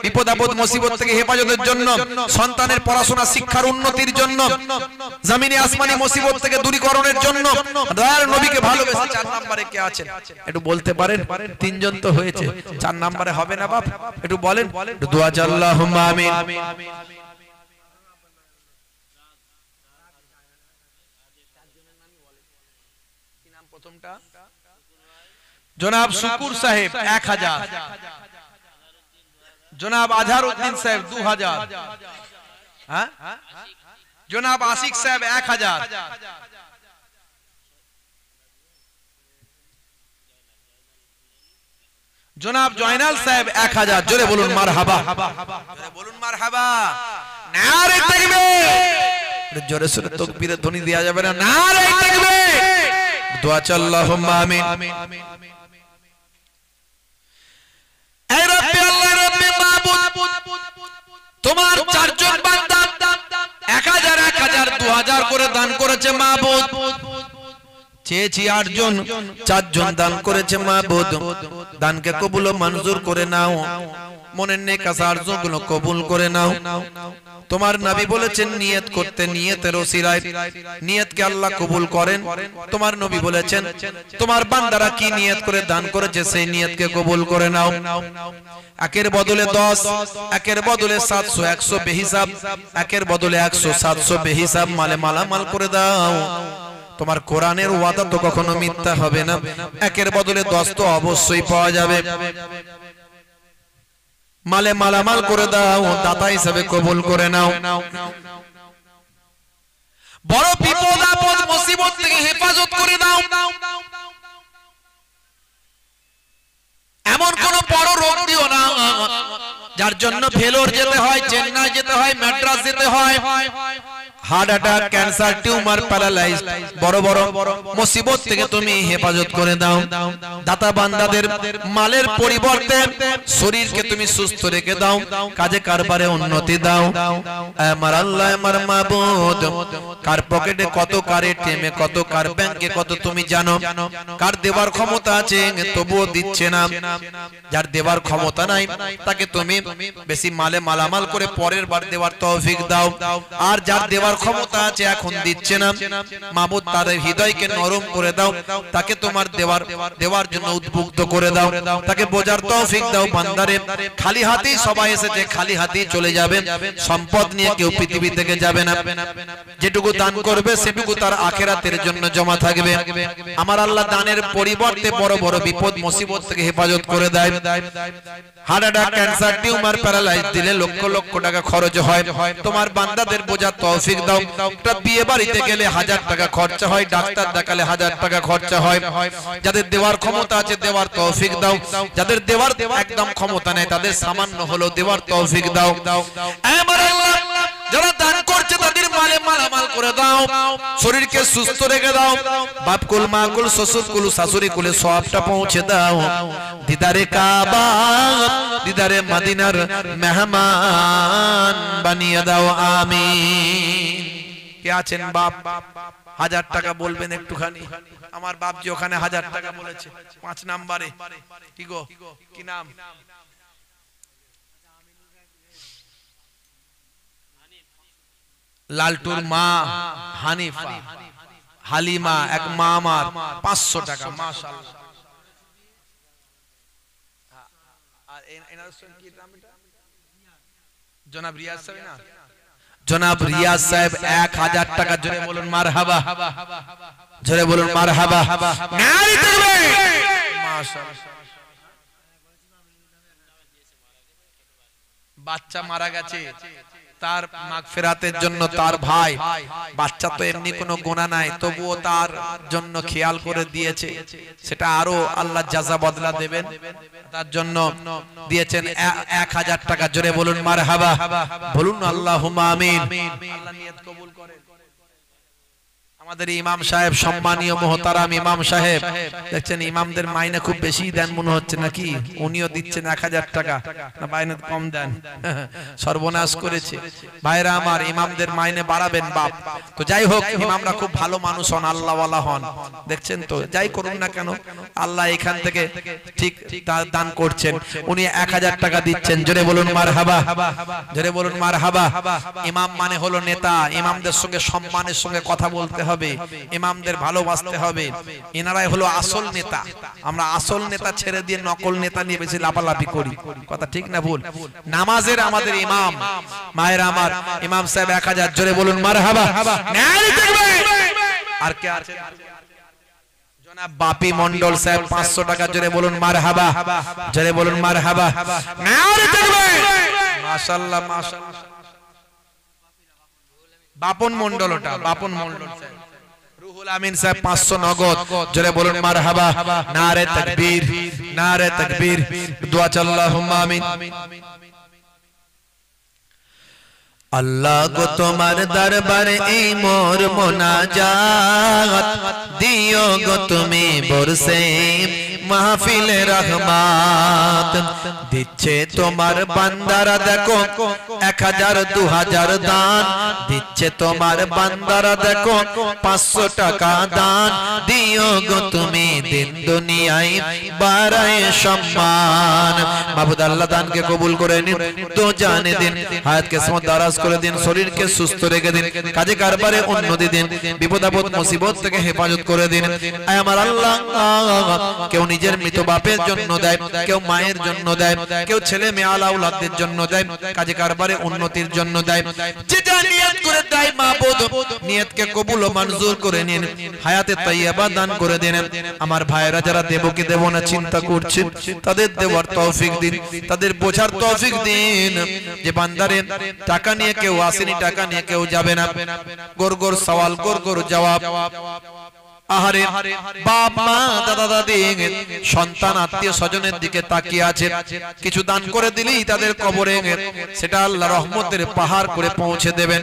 বিপদ আপদ মুসিবত থেকে হেফাজতের জন্য, সন্তানের পড়াশোনা শিক্ষার উন্নতির জন্য, জমিনে আসমানি মুসিবত থেকে দূরীকরণের জন্য দয়ার নবীকে ভালোবেসে 4 নাম্বারে কে আছেন? একটু বলতে পারেন? 3 জন তো হয়েছে, 4 নাম্বারে হবে না বাপ? একটু বলেন। দোয়া আল্লাহুম্মা আমিন। কি নাম প্রথমটা? জনাব শুকুর সাহেব 1000, জনাব আজহারউদ্দিন সাহেব 2000, হ্যাঁ, জনাব আশিক সাহেব 1000, জনাব জয়নাল সাহেব 1000। জোরে বলুন মারহাবা, জোরে বলুন মারহাবা। নারে তাকবীর। জোরে সুরে তাকবীরের ধ্বনি দেয়া যাবে না? নারে তাকবীর। দোয়া আল্লাহুম্মা আমিন। এই রব্বি আল্লাহ, রব্বি মাবুদ, তোমার 4 জন বান্দা 1000 1000 2000 করে দান করেছে মাবুদ। চেয়েছি 8 জন, 4 জন দান করেছে মাবুদ। দানকে কবুল ও মঞ্জুর করে নাও, মনের নেক আরজুগুলো কবুল করে নাও। তোমার নবী বলেছেন নিয়ত করতে, নিয়তের ওসিলায় নিয়তকে আল্লাহ কবুল করেন। তোমার নবী বলেছেন তোমার বান্দারা কি নিয়ত করে দান করেছে সেই নিয়তকে কবুল করে নাও। একের বদলে 10, একের বদলে 700, 100 বেহিসাব, একের বদলে 100, 700 বেহিসাব মালে মালামাল করে দাও। তোমার কোরআনের ওয়াদা তো কখনো মিথ্যা হবে না। একের বদলে 10 তো অবশ্যই পাওয়া যাবে। মালে মালামাল করে দাও, দাতা হিসেবে কবুল করে নাও। বড় বিপদ আপদ মুসিবত থেকে হেফাজত করে দাও। এমন কোন বড় রোগ দিও না যার জন্য ভেলোর যেতে হয়, চেন্নাই যেতে হয়, মাদ্রাজ যেতে হয়। Heart attack, cancer, tumour, paralyse, বড় বড় মুসিবত থেকে তুমি হেফাজত করে দাও। দাতা বান্দাদের মালের পরিবর্তে শরীরকে তুমি সুস্থ রেখে দাও, কাজে কারবারে উন্নতি দাও। আমার আল্লাহ, আমার মাবুদ, কার পকেটে কত, কার এটিএমে কত, কার ব্যাংকে কত তুমি জানো। কার দেওয়ার ক্ষমতা আছে তবুও দিচ্ছে না, যার দেওয়ার ক্ষমতা নাই তাকে তুমি বেশি মালে মালামাল করে পরের বার দেওয়ার তৌফিক দাও। আর যার দেওয়ার ক্ষমতা আছে এখন দিচ্ছে না, মাবুদ তার হৃদয়কে নরম করে দাও, তাকে তোমার দেওয়ার জন্য উদ্বুদ্ধ করে দাও, তাকে বোঝার তৌফিক দাও। বান্দারে খালি হাতেই সবাই এসেছে, খালি হাতেই চলে যাবে, সম্পদ নিয়ে কেউ পৃথিবী থেকে যাবে না। যেটুকু দান করবে সেটুকু তার আখিরাতের জন্য জমা থাকবে। আমার আল্লাহ দানের পরিবর্তে বড় বড় বিপদ মুসিবত থেকে হেফাজত করে দেয়। Heart attack, cancer, tumour, paralyse দিলে লক্ষ লক্ষ টাকা খরচ হয়। তোমার বান্দাদের বোঝার তৌফিক দাও। একটা বিয়ে বাড়িতে গেলে 1000 টাকা খরচা হয়, ডাক্তার দেখালে 1000 টাকা খরচা হয়। যাদের দেওয়ার ক্ষমতা আছে দেওয়ার তৌফিক দাও, যাদের দেওয়ার একদম ক্ষমতা নেই তাদের সামান্য হলো দেওয়ার তৌফিক দাও। আমার আল্লাহ, যারা দান করছে তাদের মালে মালামাল করে দাও, শরীরকে সুস্থ রেখে দাও। বাপ কুল, মা কুল, শ্বশুর কুল, শাশুড়ি কুলে সবটা পৌঁছে দাও। দিদারে কাবা, দিদারে মদিনার মেহমান বানিয়ে দাও, আমিন। কে আছেন বাপ? 1000 টাকা বলবেন একটুখানি। আমার বাপ যে ওখানে 1000 টাকা বলেছে 5 নাম্বারে। কি গো, কি নাম? লালটুর মা হানিফা, হালিমা, এক মা আমার 500 টাকা। মাশাআল্লাহ। আর এনার সঙ্গে কি নাম? এটা জনাব রিয়াজ সাহেব না? জনাব রিয়াজ সাহেব 1000 টাকা। জোরে বলুন মারহাবা, জোরে বলুন মারহাবা। নারী তাকবীর। মাশাআল্লাহ। বাচ্চা মারা গেছে, তার মাগফিরাতের জন্য তার ভাই, বাচ্চা তো এমনি কোনো গুনাহ নাই, তবুও তার জন্য খেয়াল করে দিয়েছে, সেটা আরো আল্লাহ জাযা বদলা দেবেন, তার জন্য দিয়েছেন 1000 টাকা। জোরে বলুন মারহাবা, বলুন আল্লাহুম্মা আমিন। আল্লাহ নিয়ত কবুল করেন। আমাদের ইমাম সাহেব, সম্মানীয় মোহতারাম ইমাম সাহেব, দেখছেন ইমামদের মাইনে খুব বেশি দেন মনে হচ্ছে নাকি? উনিও দিচ্ছেন 1000 টাকা, না মাইনে কম দেন? সর্বনাশ করেছে ভাইরা আমার, ইমামদের মাইনে বাড়াবেন বাপ। তো যাই হোক, ইমামরা খুব ভালো মানুষ হন, আল্লাহওয়ালা হন, দেখছেন তো? যাই করুন না কেন, আল্লাহ এখান থেকে ঠিক দান করছেন। উনি 1000 টাকা দিচ্ছেন, জোরে বলুন মারহাবা, জোরে বলুন মারহাবা। ইমাম মানে হলো নেতা, ইমামদের সঙ্গে সম্মানের সঙ্গে কথা বলতে হবে, ইমামদের ভালোবাসতে হবে, এনারাই হলো আসল নেতা। আমরা আসল নেতা ছেড়ে দিয়ে নকল নেতা নিয়ে বেশি লাফালাফি করি, কথা ঠিক না ভুল? নামাজের আমাদের ইমাম, মায়ের আমার ইমাম সাহেব 1000, জোরে বলুন মারহাবা। আর কে আছে? জনাব বাপি মন্ডল সাহেব 500 টাকা, জোরে বলুন মারহাবা, জোরে বলুন মারহাবা। মাশাআল্লাহ মাশাআল্লাহ। বাপন মন্ডল, ওটা বাপন মন্ডল সাহেব। রুহুল আমিন সাহেব 500 নগদ, জোরে বলুন মারহাবা। নারে তাকবীর, নারে তাকবীর, দুআ আল্লাহুম্মা আমিন। আল্লাহ গো তোমার দরবারে এই মোর মোনাজাত, দিও গো তুমি বরসে মাহফিলে রহমত। দিচ্ছে তোমার বান্দারা দেখো 1000 2000 দান, দিচ্ছে তোমার বান্দারা দেখো 500 টাকা দান, দিও গো তুমি দিন দুনিয়ায় বাড়ায় সম্মান। মাবুদ আল্লাহ দানকে কবুল করে নিন, তো জানে দিন, হায়াতকে সমত দারাজ করে দিন, শরীরকে সুস্থ রেখে দিন, কাজে কারবারে উন্নতি দিন, বিপদ আপদ মুসিবত থেকে হেফাজত করে দিন। আয় আমার আল্লাহ, কেউ নিজের মৃত বাপের জন্য দেয়, কেউ মায়ের জন্য দেয়, কেউ ছেলে মেয়ে আওলাদদের জন্য দেয়, কাজে কারবারে উন্নতির জন্য দেয়। যেটা নিয়ত করে দেয় মাবুদ, নিয়তকে কবুল ও মঞ্জুর করে নিন, হায়াতে তাইয়্যিবা দান করে দিন। আমার ভাইরা যারা দেব কি দেব না চিন্তা করছেন, তাদের দেওয়ার তৌফিক দিন, তাদের বোঝার তৌফিক দিন যে বান্দারে টাকা নিয়ে কেউ আসেনি, টাকা নিয়ে কেউ যাবে না, গোর গোর সওয়াল, গোর গোর জবাব। আহারে বাপ মা দাদা দাদি সন্তান আত্মীয় স্বজনের দিকে তাকিয়ে আছে, কিছু দান করে দিলেই তাদের কবরে সেটা আল্লাহ রহমতের পাহাড় করে পৌঁছে দেবেন।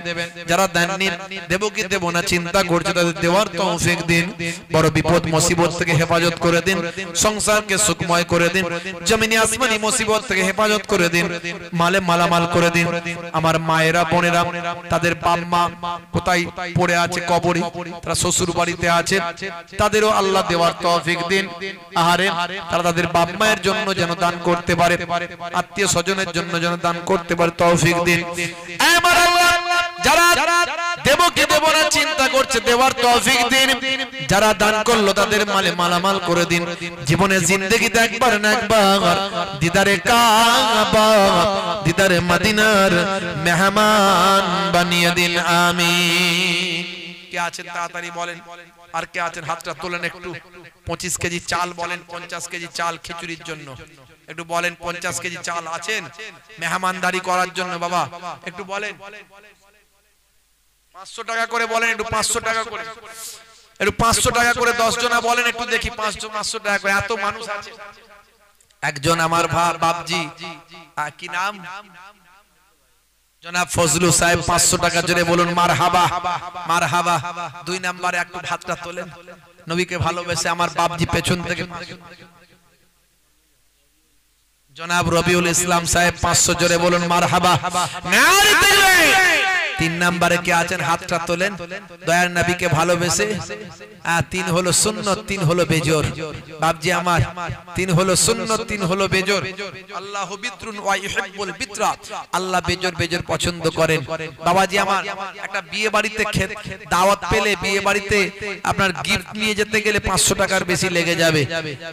যারা দেননি, দেব কি দেব না চিন্তা করছে, তাদের দেওয়ার তৌফিক দিন, বড় বিপদ মুসিবত থেকে হেফাজত করে দিন, সংসারকে সুখময় করে দিন, জমিনে আসমানি মুসিবত থেকে হেফাজত করে দিন, মালে মালামাল করে দিন। আমার মায়েরা বোনেরা, তাদের বাপ মা কোথায় পড়ে আছে কবরে, তারা শ্বশুর বাড়িতে আছে, তাদেরও আল্লাহ দেওয়ার তৌফিক দিন। আহারে তারা তাদের বাপ মায়ের জন্য যেন দান করতে পারে, আত্মীয় স্বজনের জন্য যেন দান করতে পারে, তৌফিক দিন। আমার আল্লাহ যারা দেব কি দেব না চিন্তা করছে, দেওয়ার তৌফিক দিন। যারা দান করলো তাদের মালে মালামাল করে দিন। জীবনে জিন্দেগিতে একবার না একবার দিদারে কাবা, দিদারে মদিনার মেহমান বানিয়ে দিন, আমিন। কে আছেন তাড়াতাড়ি বলেন, আর কে আছেন হাতটা তোলেন একটু। 25 কেজি চাল বলেন, 50 কেজি চাল খিচুড়ির জন্য একটু বলেন। 50 কেজি চাল আছেন মেহমানদারি করার জন্য? বাবা একটু বলেন। 500 টাকা করে বলেন, একটু 500 টাকা করে, একটু 500 টাকা করে 10 জনা বলেন, একটু দেখি 500 টাকা করে। এত মানুষ আছে। একজন আমার বাপজি, কি নাম? জনাব ফজলু সাহেব 500 টাকা, জোরে বলুন মারহাবা, মারহাবা। 2 নম্বরে একটু হাতটা তোলেন, নবীকে ভালোবেসে আমার বাপজি পেছন থেকে। জনাব রবিউল ইসলাম সাহেব 500, জোরে বলুন মারহাবা। 3 নম্বরে কে আছেন হাতটা তোলেন, দয়ার নবীকে ভালোবেসে। 3 হলো সুন্নাত, 3 হলো বেজর। বাপজি আমার 3 হলো সুন্নাত, 3 হলো বেজর। আল্লাহু বিত্রুন ওয়া ইউহিব্বুল বিত্রা, আল্লাহ বেজর বেজর পছন্দ করেন। বাবাজি আমার একটা বিয়ে বাড়িতে দাওয়াত পেলে, বিয়ে বাড়িতে আপনার গিফট নিয়ে যেতে গেলে 500 টাকার বেশি লেগে যাবে।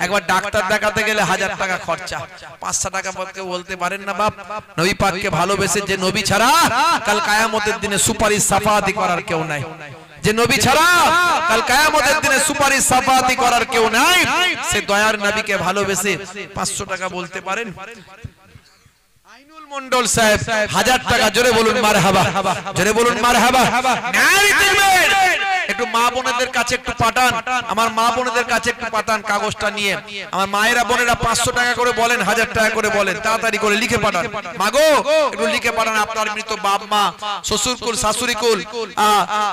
একবার ডাক্তার দেখাতে গেলে 1000 টাকা খরচা। 500 টাকা পথকে বলতে পারেন না বাপ? নবী পাককে ভালোবেসে, যে নবী ছাড়া কাল কিয়ামতের দিনে সুপারিশ সাফায়াতি করার কেউ নাই, যে নবী ছাড়া কাল কিয়ামতের দিনে সুপারিশ সাফায়াতি করার কেউ নাই, সে দয়ার নবীকে ভালোবেসে 500 টাকা বলতে পারেন। আইনুল মন্ডল সাহেব 1000 টাকা, জোরে বলুন মারহাবা, জোরে বলুন মারহাবা। একটু মা বোনেদের কাছে একটু পাঠান, আমার মা বোনেদের কাছে একটু পাঠান কাগজটা নিয়ে। আমার মায়েরা বোনেরা 500 টাকা করে বলেন, 1000 টাকা করে বলেন, তাড়াতাড়ি করে লিখে পাঠান। মাগো একটু লিখে পাঠান, আপনার মৃত বাপ মা, শ্বশুর কুল, শাশুড়ি কুল,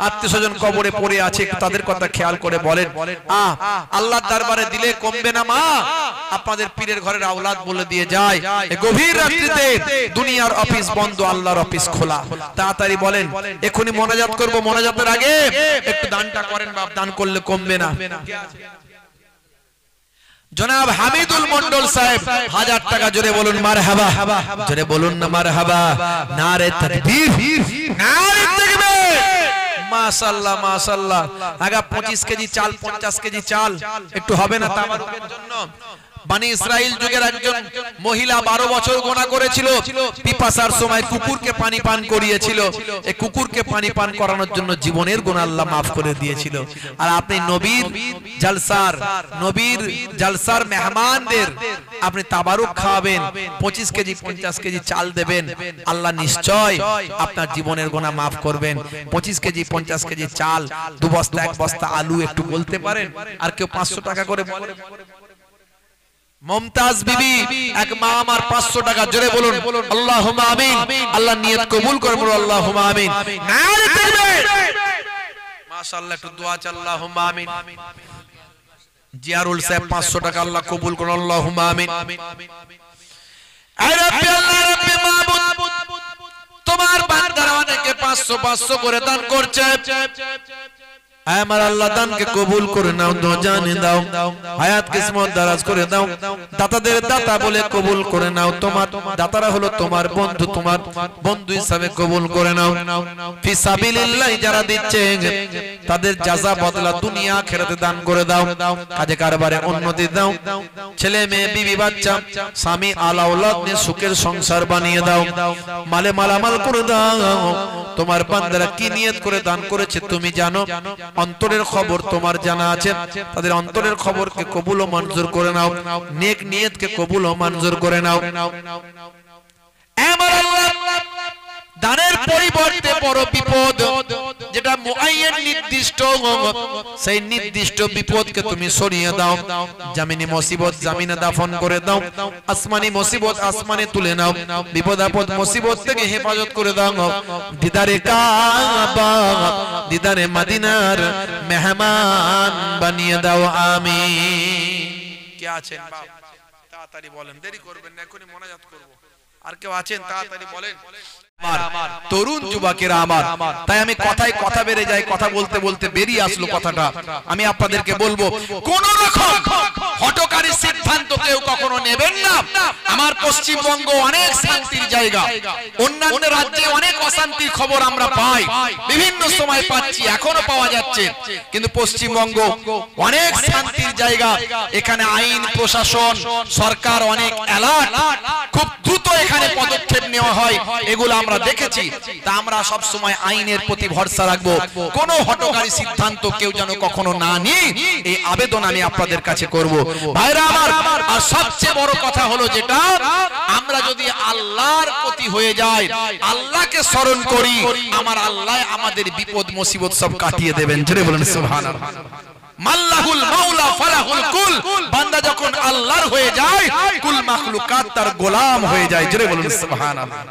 আত্মীয় স্বজন কবরে পড়ে আছে, তাদের কথা খেয়াল করে বলেন। আল্লাহর দরবারে দিলে কমবে না মা, আপনাদের পীরের ঘরের আওলাদ বলে দিয়ে যায়। গভীর রাত্রিতে দুনিয়ার অফিস বন্ধ, আল্লাহর অফিস খোলা। তাড়াতাড়ি বলেন, এখনই মোনাজাত করব, মোনাজাতের আগে একটু দানটা করেন বাপ, দান করলে কমবে না। জনাব হামিদুল মন্ডল সাহেব 1000 টাকা, জোরে বলুন মারহাবা, জোরে বলুন না মারহাবা, নারে তাকবীর, নারে তাকবীর। মাশাআল্লাহ মাশাআল্লাহ। আগা 25 কেজি চাল, 50 কেজি চাল একটু হবে না তাবারুকের জন্য। বানি ইসরাইল যুগের একজন মহিলা 12 বছর গোনা করেছিল, পিপাসার সময় কুকুরকে পানি পান করিয়েছিল। এই কুকুরকে পানি পান করানোর জন্য জীবনের গুনাহ আল্লাহ maaf করে দিয়েছিল। আর আপনি নবীর জালসার মেহমানদের আপনি তাবারুক খাওয়াবেন, 25 কেজি 50 কেজি চাল দেবেন, আল্লাহ নিশ্চয় আপনার জীবনের গুনাহ maaf করবেন। 25 কেজি 50 কেজি চাল, 2 বস্তা 1 বস্তা আলু একটু বলতে পারেন। আর কেউ 500 টাকা করে বলেন। মুমতাজ বিবি এক মা আমার 500 টাকা, জোরে বলুন আল্লাহুম্মা আমিন। আল্লাহ নিয়ত কবুল করে বলুন আল্লাহুম্মা আমিন। নারে তাকবীর, মাশাআল্লাহ, একটু দোয়া চাই আল্লাহুম্মা আমিন। জিয়ারুল সাহেব 500 টাকা, আল্লাহ কবুল করুন আল্লাহুম্মা আমিন। আয় রব্বি, আল্লাহ রব্বি মাবুদ, তোমার বান্দারা অনেকে 500 500 করে দান করছে। আমার আল্লাহ দানকে কবুল করে নাও, জানে দাও, হায়াত কিসমত দারাজ করে দাও, দাতাদের দাতা বলে কবুল করে নাও। তোমার দাতারা হলো তোমার বন্ধু, তোমার বন্ধু হিসাবে কবুল করে নাও। ফি সাবিলিল্লাহ যারা দিচ্ছে তাদের জাযা বদলা দুনিয়া আখিরাতে দান করে দাও। কাজে কারবারে উন্নতি দাও, ছেলে মেয়ে বিবি বাচ্চা স্বামী আলা আওলাদ নিয়ে সুখের সংসার বানিয়ে দাও। মালে মালামাল করে দাও। তোমার বান্দারা কি নিয়ত করে দান করেছে তুমি জানো, অন্তরের খবর তোমার জানা আছে। তাদের অন্তরের খবরকে কবুল ও মঞ্জুর করে নাও, নেক নিয়তকে কবুল ও মঞ্জুর করে নাও। আমার আল্লাহ দানের পরিবর্তে বড় বিপদ, যেটা মুআয়্যান নির্দিষ্ট, সেই নির্দিষ্ট বিপদকে তুমি সরিয়ে দাও। জামিনী মুসিবত জামিনে দাফন করে দাও, আসমানি মুসিবত আসমানে তুলে নাও, বিপদ আপদ মুসিবত থেকে হেফাজত করে দাও। দিদারে কাবা, দিদারে মদিনার মেহমান বানিয়ে দাও, আমিন। কে আছেন বাপ, তাড়াতাড়ি বলেন, দেরি করবেন না, এখনই মোনাজাত করব। আর কেউ আছেন তাড়াতাড়ি বলেন। তরুণ যুবকেরা আমার, তাই আমি কথায় কথা বেড়ে যায়, কথা বলতে বলতে বেরিয়ে আসলো কথাটা। আমি আপনাদেরকে বলবো, কোন রকম হঠকারী সিদ্ধান্ত কেউ কখনো নেবেন না। আমার পশ্চিমবঙ্গ অনেক শান্তির জায়গা, অন্যান্য রাজ্যে অনেক অশান্তির খবর আমরা পাই, বিভিন্ন সময় পাচ্ছি, এখনো পাওয়া যাচ্ছে। কিন্তু পশ্চিমবঙ্গ অনেক শান্তির জায়গা। এখানে আইন প্রশাসন সরকার অনেক অ্যালার্ট, খুব দ্রুত এখানে পদক্ষেপ নেওয়া হয়, এগুলো আমরা দেখেছি। তা আমরা সব সময় আইনের প্রতি ভরসা রাখবো, কোন হঠকারী সিদ্ধান্ত কেউ যেন কখনো না নিই, এই আবেদন আমি আপনাদের কাছে করব ভাইরা আমার। আর সবচেয়ে বড় কথা হলো যেটা, আমরা যদি আল্লাহর প্রতি হয়ে যাই, আল্লাহকে স্মরণ করি, আমার আল্লাহ আমাদের বিপদ মুসিবত সব কাটিয়ে দেবেন। জোরে বলেন সুবহানাল্লাহ। মাল্লাহুল মাওলা ফালাহুল কুল, বান্দা যখন আল্লাহর হয়ে যায়, কুল মাখলুকাত তার গোলাম হয়ে যায়। জোরে বলুন সুবহানাল্লাহ।